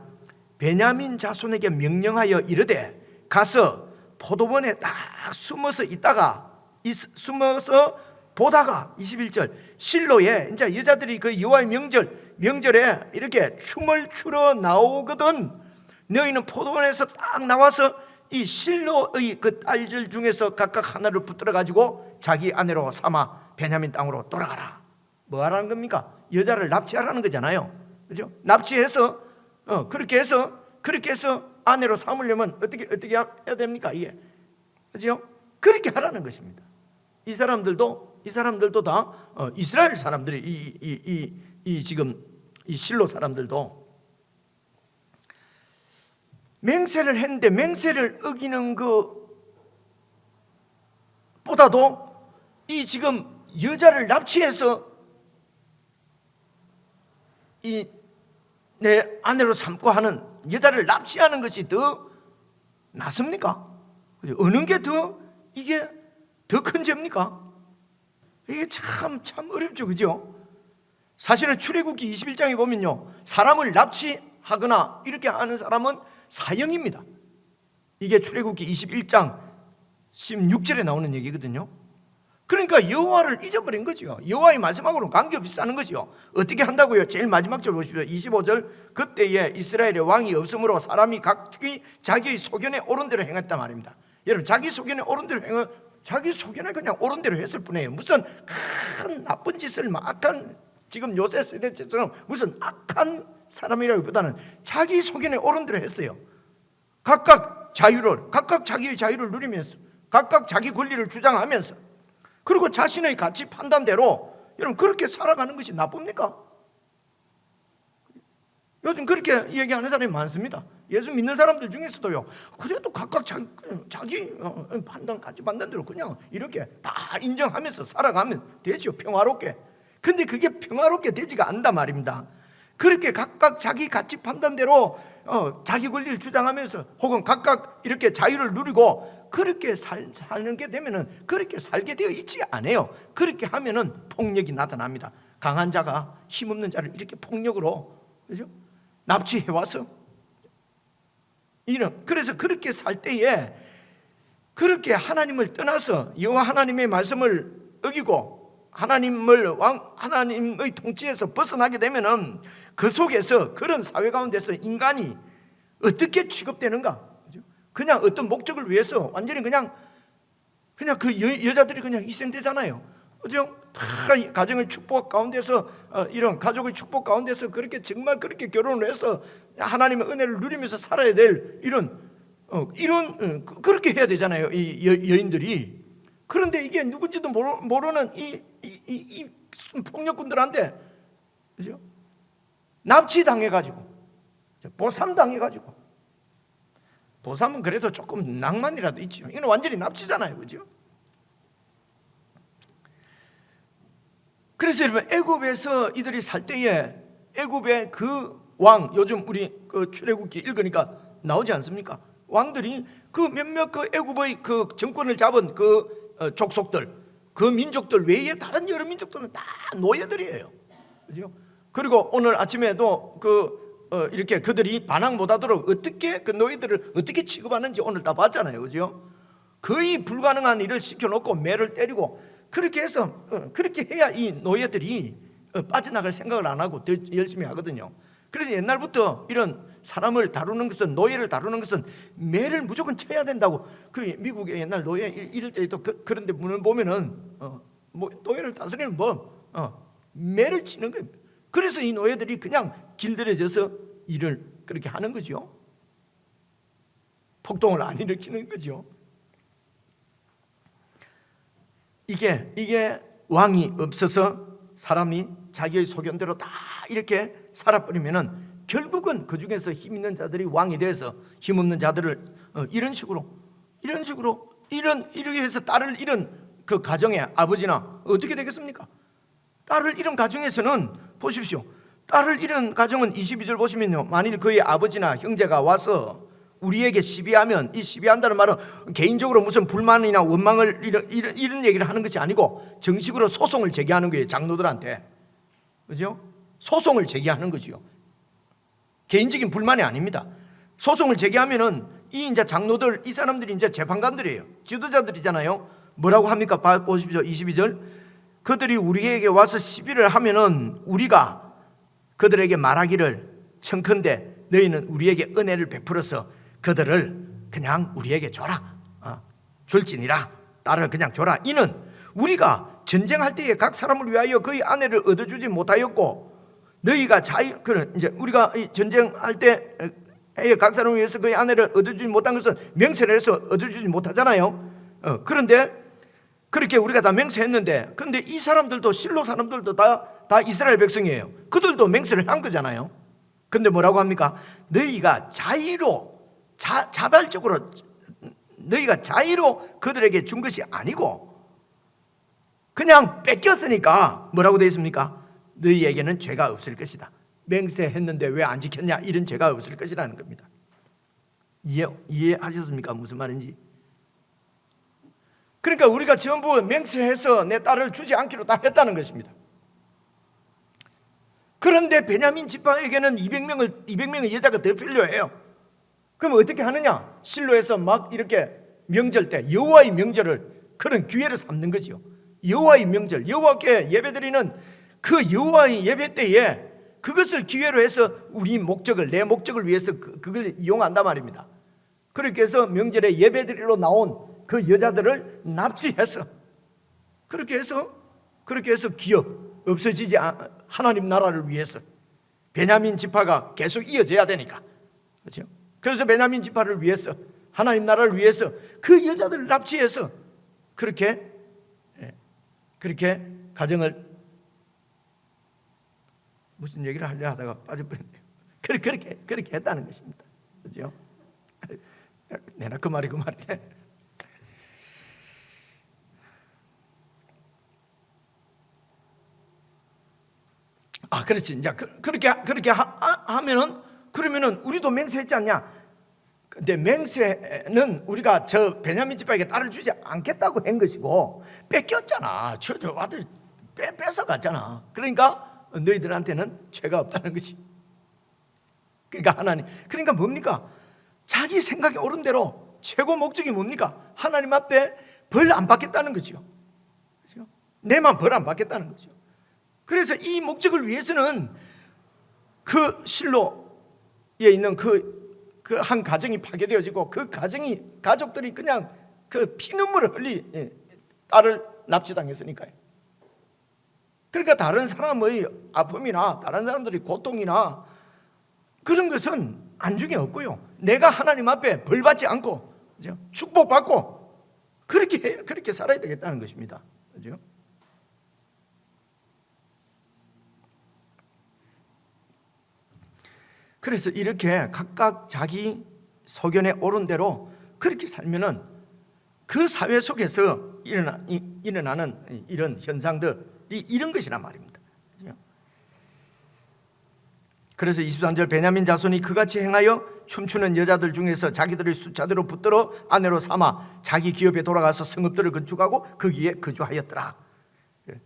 [SPEAKER 4] 베냐민 자손에게 명령하여 이르되 가서 포도원에 딱 숨어서 있다가 숨어서 보다가 21절 실로에 이제 여자들이 그 여호와의 명절에 이렇게 춤을 추러 나오거든 너희는 포도원에서 딱 나와서 이 실로의 그 딸들 중에서 각각 하나를 붙들어 가지고 자기 아내로 삼아 베냐민 땅으로 돌아가라. 뭐 하라는 겁니까? 여자를 납치하라는 거잖아요. 그죠? 납치해서 그렇게 해서 아내로 삼으려면 어떻게 해야 됩니까? 이게 그죠? 그렇게 하라는 것입니다. 이 사람들도 다 이스라엘 사람들이 지금 이 실로 사람들도 맹세를 했는데 맹세를 어기는 것보다도 이 지금 여자를 납치해서 이 내 아내로 삼고 하는 여자를 납치하는 것이 더 낫습니까? 어느 게 더 이게 더 큰 죄입니까? 이게 참 어렵죠, 그죠? 사실은 출애굽기 21장에 보면요, 사람을 납치하거나 이렇게 하는 사람은 사형입니다. 이게 출애굽기 21장 16절에 나오는 얘기거든요. 그러니까 여호와를 잊어버린 거죠. 여호와의 말씀하고는 관계없이 사는 거죠. 어떻게 한다고요? 제일 마지막 절 보십시오. 25절 그때에 이스라엘의 왕이 없으므로 사람이 각기 자기의 소견에 옳은 대로 행했단 말입니다. 여러분 자기 소견에 옳은 대로 자기 소견에 그냥 옳은 대로 했을 뿐이에요. 무슨 큰 나쁜 짓을 막 악한 지금 요새 세대처럼 무슨 악한 사람이라기보다는 자기 소견에 옳은 대로 했어요. 각각 자기의 자유를 누리면서 각각 자기 권리를 주장하면서 그리고 자신의 가치 판단대로 여러분 그렇게 살아가는 것이 나쁩니까? 요즘 그렇게 얘기하는 사람이 많습니다. 예수 믿는 사람들 중에서도요, 그래도 각각 자기 판단, 가치 판단대로 그냥 이렇게 다 인정하면서 살아가면 되죠, 평화롭게. 근데 그게 평화롭게 되지가 않단 말입니다. 그렇게 각각 자기 가치 판단대로 자기 권리를 주장하면서 혹은 각각 이렇게 자유를 누리고 그렇게 사는 게 되면은 그렇게 살게 되어 있지 않아요. 그렇게 하면은 폭력이 나타납니다. 강한 자가 힘없는 자를 이렇게 폭력으로, 그죠? 납치해 와서 그래서 그렇게 살 때에 그렇게 하나님을 떠나서 여호와 하나님의 말씀을 어기고 하나님의 통치에서 벗어나게 되면은 그 속에서 그런 사회 가운데서 인간이 어떻게 취급되는가? 그냥 어떤 목적을 위해서 완전히 그냥 그 여자들이 그냥 희생되잖아요. 그죠? 다 가정의 축복 가운데서 이런 가족의 축복 가운데서 그렇게 정말 그렇게 결혼을 해서 하나님의 은혜를 누리면서 살아야 될 이런 그렇게 해야 되잖아요. 이 여인들이. 그런데 이게 누군지도 모르는 이 폭력꾼들한테, 그죠? 납치당해가지고 보쌈당해가지고, 보쌈은 그래도 조금 낭만이라도 있죠. 이건 완전히 납치잖아요, 그죠? 그래서 여러분 애굽에서 이들이 살 때에 애굽의 그 왕, 요즘 우리 그 출애굽기 읽으니까 나오지 않습니까? 왕들이 그 몇몇 그 애굽의 그 정권을 잡은 그 족속들, 그 민족들 외에 다른 여러 민족들은 다 노예들이에요, 그죠? 그리고 오늘 아침에도 이렇게 그들이 반항 못하도록 어떻게 그 노예들을 어떻게 취급하는지 오늘 다 봤잖아요, 그죠? 거의 불가능한 일을 시켜놓고 매를 때리고 그렇게 해서 그렇게 해야 이 노예들이 빠져나갈 생각을 안 하고 더 열심히 하거든요. 그래서 옛날부터 이런 사람을 다루는 것은, 노예를 다루는 것은 매를 무조건 쳐야 된다고. 그 미국의 옛날 노예 이럴 때도 그런데 보면은 뭐 노예를 다스리는 매를 치는 거예요. 그래서 이 노예들이 그냥 길들여져서 일을 그렇게 하는 거죠. 폭동을 안 일으키는 거죠. 이게 왕이 없어서 사람이 자기의 소견대로 다 이렇게 살아버리면은 결국은 그 중에서 힘 있는 자들이 왕이 돼서 힘 없는 자들을 이렇게 해서 딸을 잃은 그 가정의 아버지나 어떻게 되겠습니까? 딸을 잃은 가정에서는 보십시오. 딸을 잃은 가정은 22절 보시면요, 만일 그의 아버지나 형제가 와서 우리에게 시비하면, 이 시비한다는 말은 개인적으로 무슨 불만이나 원망을 이런 얘기를 하는 것이 아니고 정식으로 소송을 제기하는 거예요. 장로들한테. 그죠? 소송을 제기하는 거죠. 개인적인 불만이 아닙니다. 소송을 제기하면은 이 이제 장로들, 이 사람들이 이제 재판관들이에요. 지도자들이잖아요. 뭐라고 합니까? 보십시오. 22절. 그들이 우리에게 와서 시비를 하면은 우리가 그들에게 말하기를, 청컨대 너희는 우리에게 은혜를 베풀어서 그들을 그냥 우리에게 줘라. 줄지니라. 딸을 그냥 줘라. 이는 우리가 전쟁할 때에 각 사람을 위하여 그의 아내를 얻어주지 못하였고, 너희가 이제 우리가 전쟁할 때에 각 사람을 위해서 그의 아내를 얻어주지 못한 것은 맹세를 해서 얻어주지 못하잖아요. 그런데 그렇게 우리가 다 맹세했는데, 그런데 이 사람들도, 실로 사람들도 다 이스라엘 백성이에요. 그들도 맹세를 한 거잖아요. 근데 뭐라고 합니까? 너희가 자발적으로 너희가 자의로 그들에게 준 것이 아니고 그냥 뺏겼으니까 뭐라고 되어 있습니까? 너희에게는 죄가 없을 것이다. 맹세했는데 왜 안 지켰냐? 이런 죄가 없을 것이라는 겁니다. 이해하셨습니까? 무슨 말인지. 그러니까 우리가 전부 맹세해서 내 딸을 주지 않기로 다 했다는 것입니다. 그런데 베냐민 지파에게는 200명의 여자가 더 필요해요. 그럼 어떻게 하느냐? 실로에서 막 이렇게 명절 때 여호와의 명절을, 그런 기회를 삼는 거죠. 여호와의 명절, 여호와께 예배드리는 그 여호와의 예배 때에 그것을 기회로 해서 우리 목적을, 내 목적을 위해서 그걸 이용한단 말입니다. 그렇게 해서 명절에 예배드리러 나온 그 여자들을 납치해서 그렇게 해서 기업 없어지지 하나님 나라를 위해서 베냐민 지파가 계속 이어져야 되니까, 그렇죠? 그래서 베냐민 지파를 위해서, 하나님 나라를 위해서 그 여자들을 납치해서 그렇게 가정을, 무슨 얘기를 하려 하다가 빠져버렸네요. 그렇게 했다는 것입니다. 그렇죠? 내나 그 말이네. 그렇지. 이제 그렇게 하면은, 그러면은 우리도 맹세했지 않냐? 근데 맹세는 우리가 저 베냐민 지파에게 딸을 주지 않겠다고 한 것이고 뺏겼잖아. 저 아들 뺏어갔잖아. 그러니까 너희들한테는 죄가 없다는 것이. 그러니까 뭡니까? 자기 생각에 옳은 대로 최고 목적이 뭡니까? 하나님 앞에 벌 안 받겠다는 거죠. 그렇죠? 내만 벌 안 받겠다는 거죠. 그래서 이 목적을 위해서는 그 실로에 있는 그 한 가정이 파괴되어지고, 그 가족들이 그냥 그 피눈물을 딸을 납치당했으니까요. 그러니까 다른 사람의 아픔이나 다른 사람들의 고통이나 그런 것은 안중에 없고요. 내가 하나님 앞에 벌 받지 않고, 그렇죠? 축복받고 그렇게 살아야 되겠다는 것입니다. 그렇죠? 그래서 이렇게 각각 자기 소견에 옳은 대로 그렇게 살면은 그 사회 속에서 일어나는 이런 현상들이 이런 것이란 말입니다. 그래서 23절, 베냐민 자손이 그같이 행하여 춤추는 여자들 중에서 자기들의 숫자대로 붙들어 아내로 삼아 자기 기업에 돌아가서 성읍들을 건축하고 거기에 거주하였더라.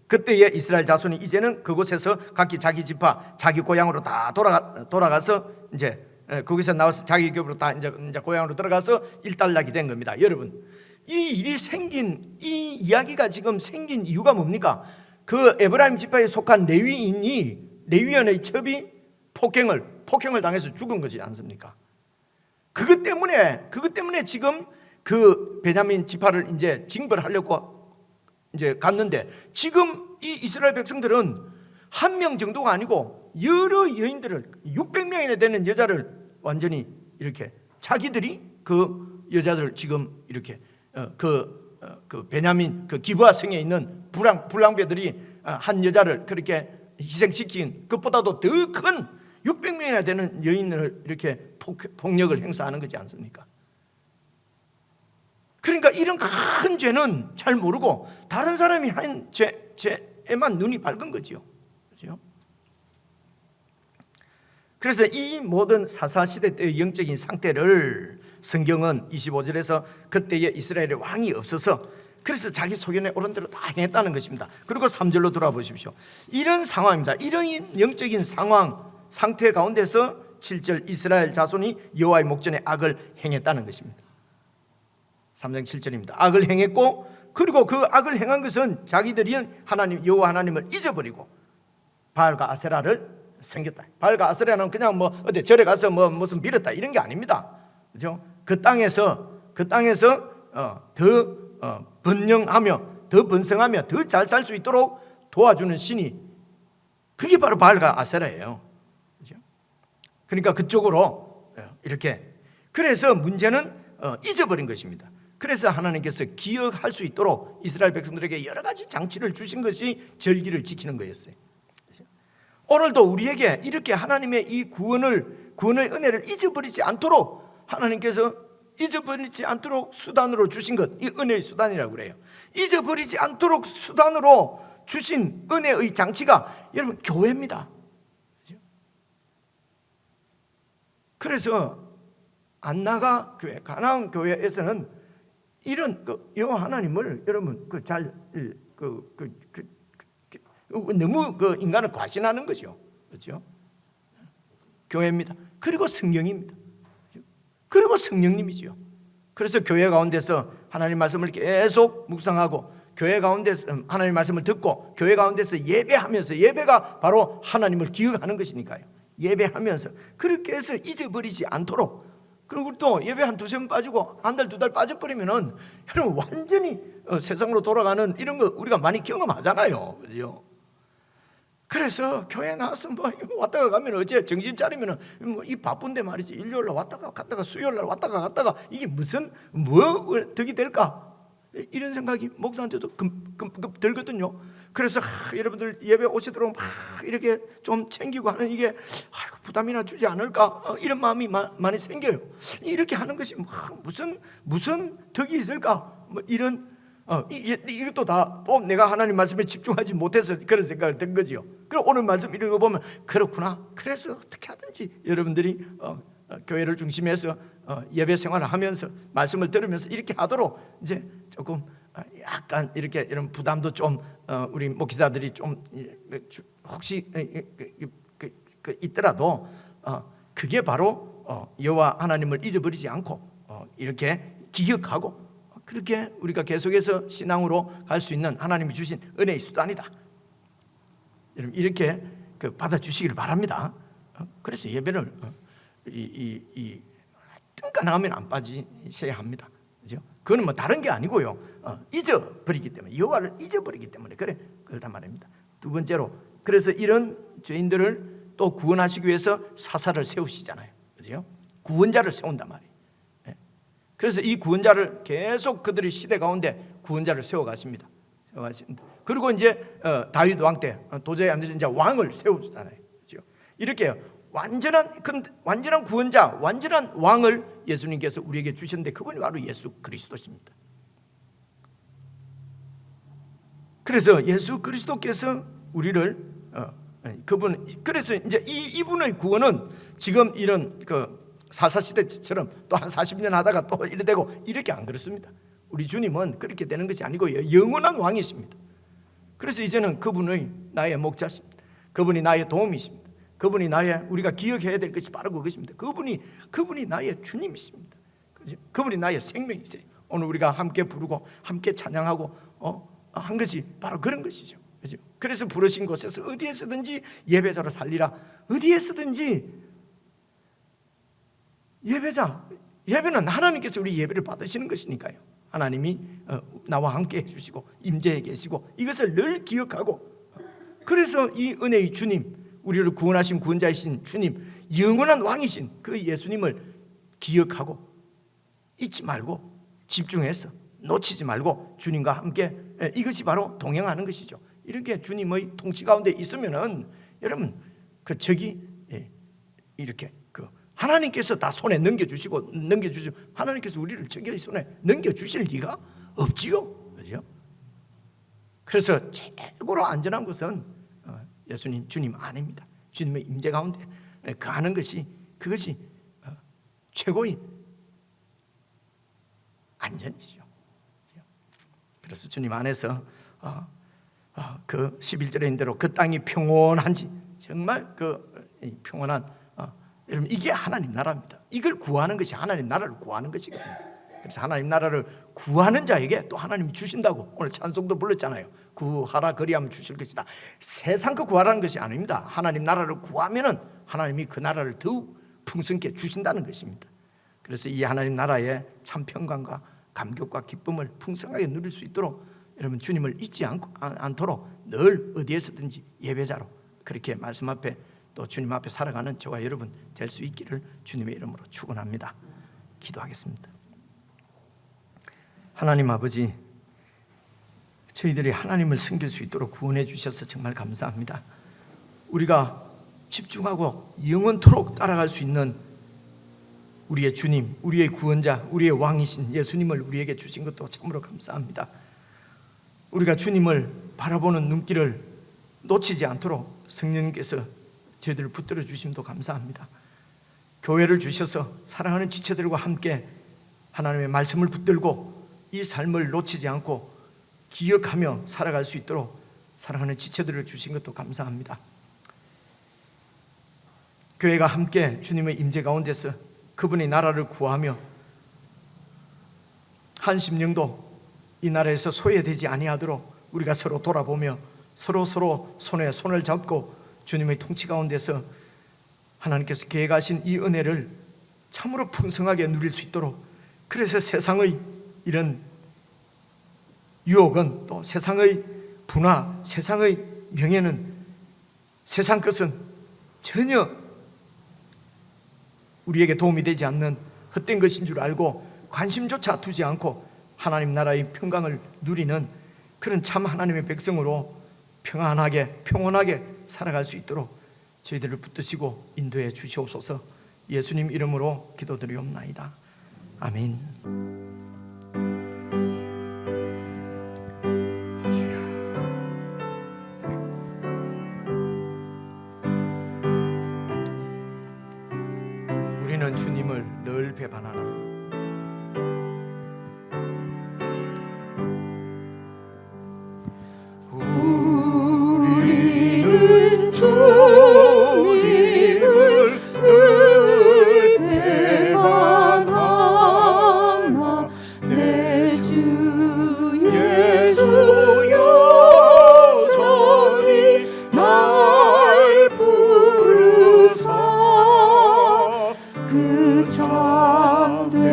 [SPEAKER 4] 그때에 이스라엘 자손이 이제는 그곳에서 각기 자기 지파, 자기 고향으로 다 돌아가서 이제 거기서 나와서 자기 기업으로 다 이제 고향으로 들어가서 일단락이 된 겁니다. 여러분, 이 일이 생긴, 이 이야기가 지금 생긴 이유가 뭡니까? 그 에브라임 지파에 속한 레위원의 첩이 폭행을 당해서 죽은 거지 않습니까? 그것 때문에 지금 그 베냐민 지파를 이제 징벌하려고 이제 갔는데, 지금 이 이스라엘 백성들은 한 명 정도가 아니고 여러 여인들을 600명이나 되는 여자를 완전히 이렇게 자기들이 그 여자들을 지금 이렇게 그 베냐민 그 기브아 성에 있는 불량배들이 한 여자를 그렇게 희생시킨 것보다도 더 큰 600명이나 되는 여인을 이렇게 폭력을 행사하는 거지 않습니까? 그러니까 이런 큰 죄는 잘 모르고 다른 사람이 한 죄에만 눈이 밝은 거지요. 그렇죠? 그래서 이 모든 사사시대 때의 영적인 상태를 성경은 25절에서 그때에 이스라엘에 왕이 없어서 그래서 자기 소견에 옳은 대로 다 행했다는 것입니다. 그리고 3절로 돌아보십시오. 이런 상황입니다. 이런 영적인 상태 가운데서 7절 이스라엘 자손이 여호와의 목전에 악을 행했다는 것입니다. 3장 7절입니다. 악을 행했고, 그리고 그 악을 행한 것은 자기들이 하나님 여호와 하나님을 잊어버리고 바알과 아세라를 섬겼다. 바알과 아세라는 그냥 뭐 어디 절에 가서 뭐 무슨 빌었다 이런 게 아닙니다. 그렇죠? 그 땅에서 더 번영하며 더 번성하며 더 잘 살 수 있도록 도와주는 신이, 그게 바로 바알과 아세라예요. 그렇죠? 그러니까 그쪽으로 이렇게, 그래서 문제는 잊어버린 것입니다. 그래서 하나님께서 기억할 수 있도록 이스라엘 백성들에게 여러 가지 장치를 주신 것이 절기를 지키는 거였어요. 오늘도 우리에게 이렇게 하나님의 이 구원의 은혜를 잊어버리지 않도록 하나님께서 잊어버리지 않도록 수단으로 주신 것, 이 은혜의 수단이라고 그래요. 잊어버리지 않도록 수단으로 주신 은혜의 장치가 여러분 교회입니다. 그래서 안나가 교회, 가나안 교회에서는 이런 여호와 하나님을 여러분 너무 인간을 과신하는 거죠. 그렇죠? 교회입니다. 그리고 성령입니다. 그리고 성령님이죠. 그래서 교회 가운데서 하나님 말씀을 계속 묵상하고, 교회 가운데서 하나님 말씀을 듣고, 교회 가운데서 예배하면서, 예배가 바로 하나님을 기억하는 것이니까요. 예배하면서 그렇게 해서 잊어버리지 않도록. 그리고 또 예배 한 두세 번 빠지고 한 달, 두 달 빠져버리면은 여러분 완전히 세상으로 돌아가는 이런 거 우리가 많이 경험하잖아요. 그죠? 그래서 교회 나와서 뭐 왔다가 가면 어째 정신 차리면은 뭐 이 바쁜데 말이지, 일요일 날 왔다가 갔다가 수요일 날 왔다가 갔다가 이게 무슨 덕이 될까? 이런 생각이 목사한테도 금 들거든요. 그래서 여러분들 예배 오시도록 막 이렇게 좀 챙기고 하는 이게 부담이나 주지 않을까, 이런 마음이 많이 생겨요. 이렇게 하는 것이 무슨 덕이 있을까? 뭐 이런 이것도 다 내가 하나님 말씀에 집중하지 못해서 그런 생각을 든 거죠. 그럼 오늘 말씀 이런 거 보면 그렇구나. 그래서 어떻게 하든지 여러분들이 교회를 중심해서 예배 생활을 하면서 말씀을 들으면서 이렇게 하도록 이제 조금 약간 이렇게 이런 부담도 좀 우리 목회자들이 좀 혹시 있더라도 그게 바로 여호와 하나님을 잊어버리지 않고 이렇게 기억하고, 그렇게 우리가 계속해서 신앙으로 갈 수 있는 하나님이 주신 은혜의 수단이다. 여러분 이렇게 받아주시기를 바랍니다. 그래서 예배를 뜬간하면 안 빠지셔야 합니다. 그죠? 그거는 뭐 다른 게 아니고요. 잊어버리기 때문에, 여호와를 잊어버리기 때문에 그렇단 말입니다. 두 번째로, 그래서 이런 죄인들을 또 구원하시기 위해서 사사를 세우시잖아요. 그죠? 구원자를 세운단 말이에요. 그래서 이 구원자를 계속 그들의 시대 가운데 구원자를 세워가십니다. 그리고 이제 다윗 왕 때 도저히 안 되죠. 이제 왕을 세우잖아요. 그렇죠? 이렇게 완전한 구원자, 완전한 왕을 예수님께서 우리에게 주셨는데 그분이 바로 예수 그리스도십니다. 그래서 예수 그리스도께서 우리를 그래서 이제 이분의 구원은 지금 이런 사사시대처럼 또 한 40년 하다가 또 이래 되고 이렇게 안 그렇습니다. 우리 주님은 그렇게 되는 것이 아니고요, 영원한 왕이십니다. 그래서 이제는 그분의 나의 목자십니다. 그분이 나의 도움이십니다. 그분이 우리가 기억해야 될 것이 바로 그것입니다. 그분이 나의 주님이십니다. 그분이 나의 생명이세요. 오늘 우리가 함께 부르고 함께 찬양하고 한 것이 바로 그런 것이죠. 그죠? 그래서 부르신 곳에서 어디에서든지 예배자로 살리라. 어디에서든지 예배는 하나님께서 우리 예배를 받으시는 것이니까요. 하나님이 나와 함께 해주시고 임재해 계시고 이것을 늘 기억하고, 그래서 이 은혜의 주님, 우리를 구원하신 구원자이신 주님, 영원한 왕이신 그 예수님을 기억하고 잊지 말고 집중해서 놓치지 말고 주님과 함께, 이것이 바로 동행하는 것이죠. 이렇게 주님의 통치 가운데 있으면은 여러분 그 적이 이렇게 하나님께서 다 손에 넘겨주시고 하나님께서 우리를 적의 손에 넘겨주실 리가 없지요. 그죠? 그래서 최고로 안전한 것은 예수님 주님 안입니다. 주님의 임재 가운데 거하는 것이, 그것이 최고의 안전이죠. 그래서 주님 안에서 그 11절에 있는 대로 그 땅이 평온한지, 정말 그 평온한, 여러분 이게 하나님 나라입니다. 이걸 구하는 것이 하나님 나라를 구하는 것이거든요. 그래서 하나님 나라를 구하는 자에게 또 하나님이 주신다고 오늘 찬송도 불렀잖아요. 구하라 그리하면 주실 것이다. 세상 거 구하라는 것이 아닙니다. 하나님 나라를 구하면은 하나님이 그 나라를 더욱 풍성케 주신다는 것입니다. 그래서 이 하나님 나라의 참 평강과 감격과 기쁨을 풍성하게 누릴 수 있도록 여러분 주님을 잊지 않도록 늘 어디에서든지 예배자로 그렇게 말씀 앞에 또 주님 앞에 살아가는 저와 여러분 될 수 있기를 주님의 이름으로 축원합니다. 기도하겠습니다. 하나님 아버지, 저희들이 하나님을 섬길 수 있도록 구원해 주셔서 정말 감사합니다. 우리가 집중하고 영원토록 따라갈 수 있는 우리의 주님, 우리의 구원자, 우리의 왕이신 예수님을 우리에게 주신 것도 참으로 감사합니다. 우리가 주님을 바라보는 눈길을 놓치지 않도록 성령님께서 저희들을 붙들어 주심도 감사합니다. 교회를 주셔서 사랑하는 지체들과 함께 하나님의 말씀을 붙들고 이 삶을 놓치지 않고 기억하며 살아갈 수 있도록 사랑하는 지체들을 주신 것도 감사합니다. 교회가 함께 주님의 임재 가운데서 그분의 나라를 구하며 한 심령도 이 나라에서 소외되지 아니하도록 우리가 서로 돌아보며 서로 손에 손을 잡고 주님의 통치 가운데서 하나님께서 계획하신 이 은혜를 참으로 풍성하게 누릴 수 있도록, 그래서 세상의 이런 유혹은, 또 세상의 분화, 세상의 명예는, 세상 것은 전혀 우리에게 도움이 되지 않는 헛된 것인 줄 알고 관심조차 두지 않고 하나님 나라의 평강을 누리는 그런 참 하나님의 백성으로 평안하게 평온하게 살아갈 수 있도록 저희들을 붙드시고 인도해 주시옵소서. 예수님 이름으로 기도드리옵나이다. 아멘. 우리는 주님을 늘 배반하나
[SPEAKER 2] 우리는 주님을 늘 배반하나 내 주 예수여 저리 날 부르사 그 참된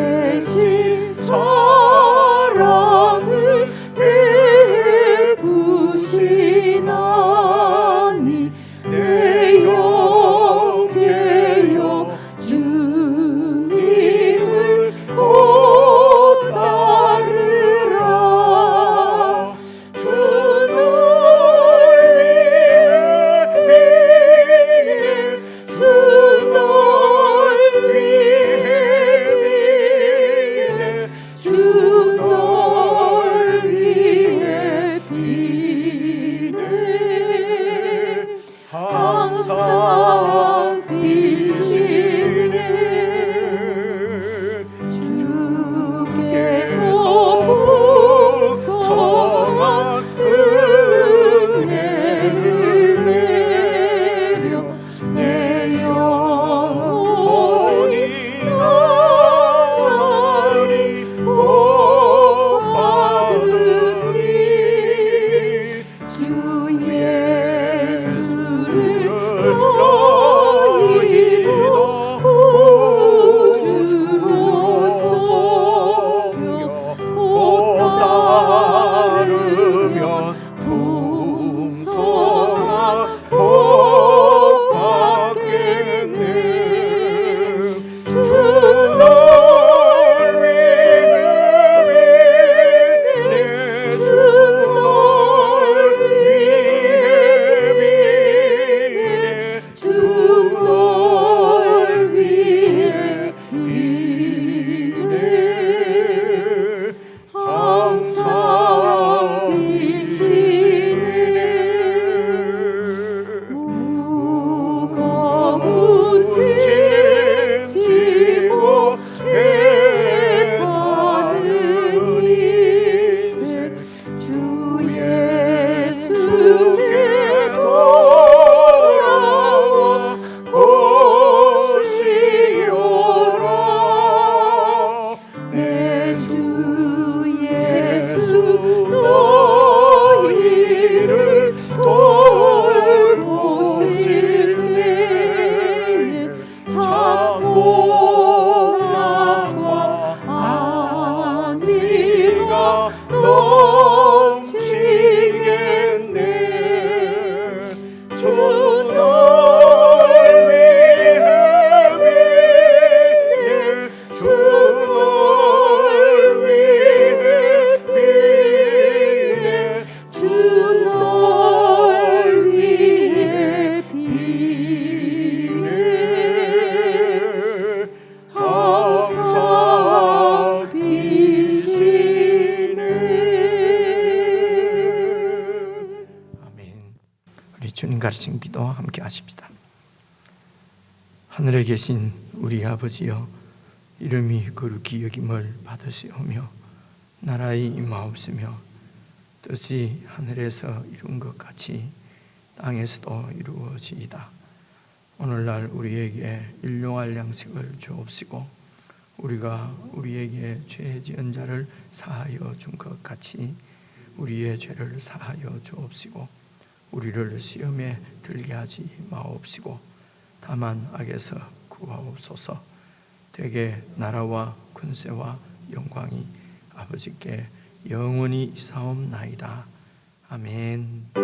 [SPEAKER 2] 풍성한 복 받겠네. 주 널 위해 비네. 주 널 위해 비네. 주 널 위해 비네. 항상 비시네. 무거운 짐 지고 애타는 이세 주 예수께 돌아와 오시오라. 내 주 예수 너희를 돌보실 때에 착고난과 안위가 넘치겠네. 주 널 위해 비네. 주 널 위해 비네. 주 널 위해 비네. 항상 비시네.
[SPEAKER 4] 아멘. 우리 주님 가르친 기도 함께 하십시다. 하늘에 계신 우리 아버지여, 이름이 거룩히 여김을 받으시오며 나라의 임하옵시며 뜻이 하늘에서 이룬 것 같이 땅에서도 이루어지이다. 오늘날 우리에게 일용할 양식을 주옵시고 우리가 우리에게 죄 지은 자를 사하여 준 것 같이 우리의 죄를 사하여 주옵시고 우리를 시험에 들게 하지 마옵시고 다만 악에서 구하옵소서. 되게 나라와 권세와 영광이 아버지께 영원히 있사옵나이다. 아멘.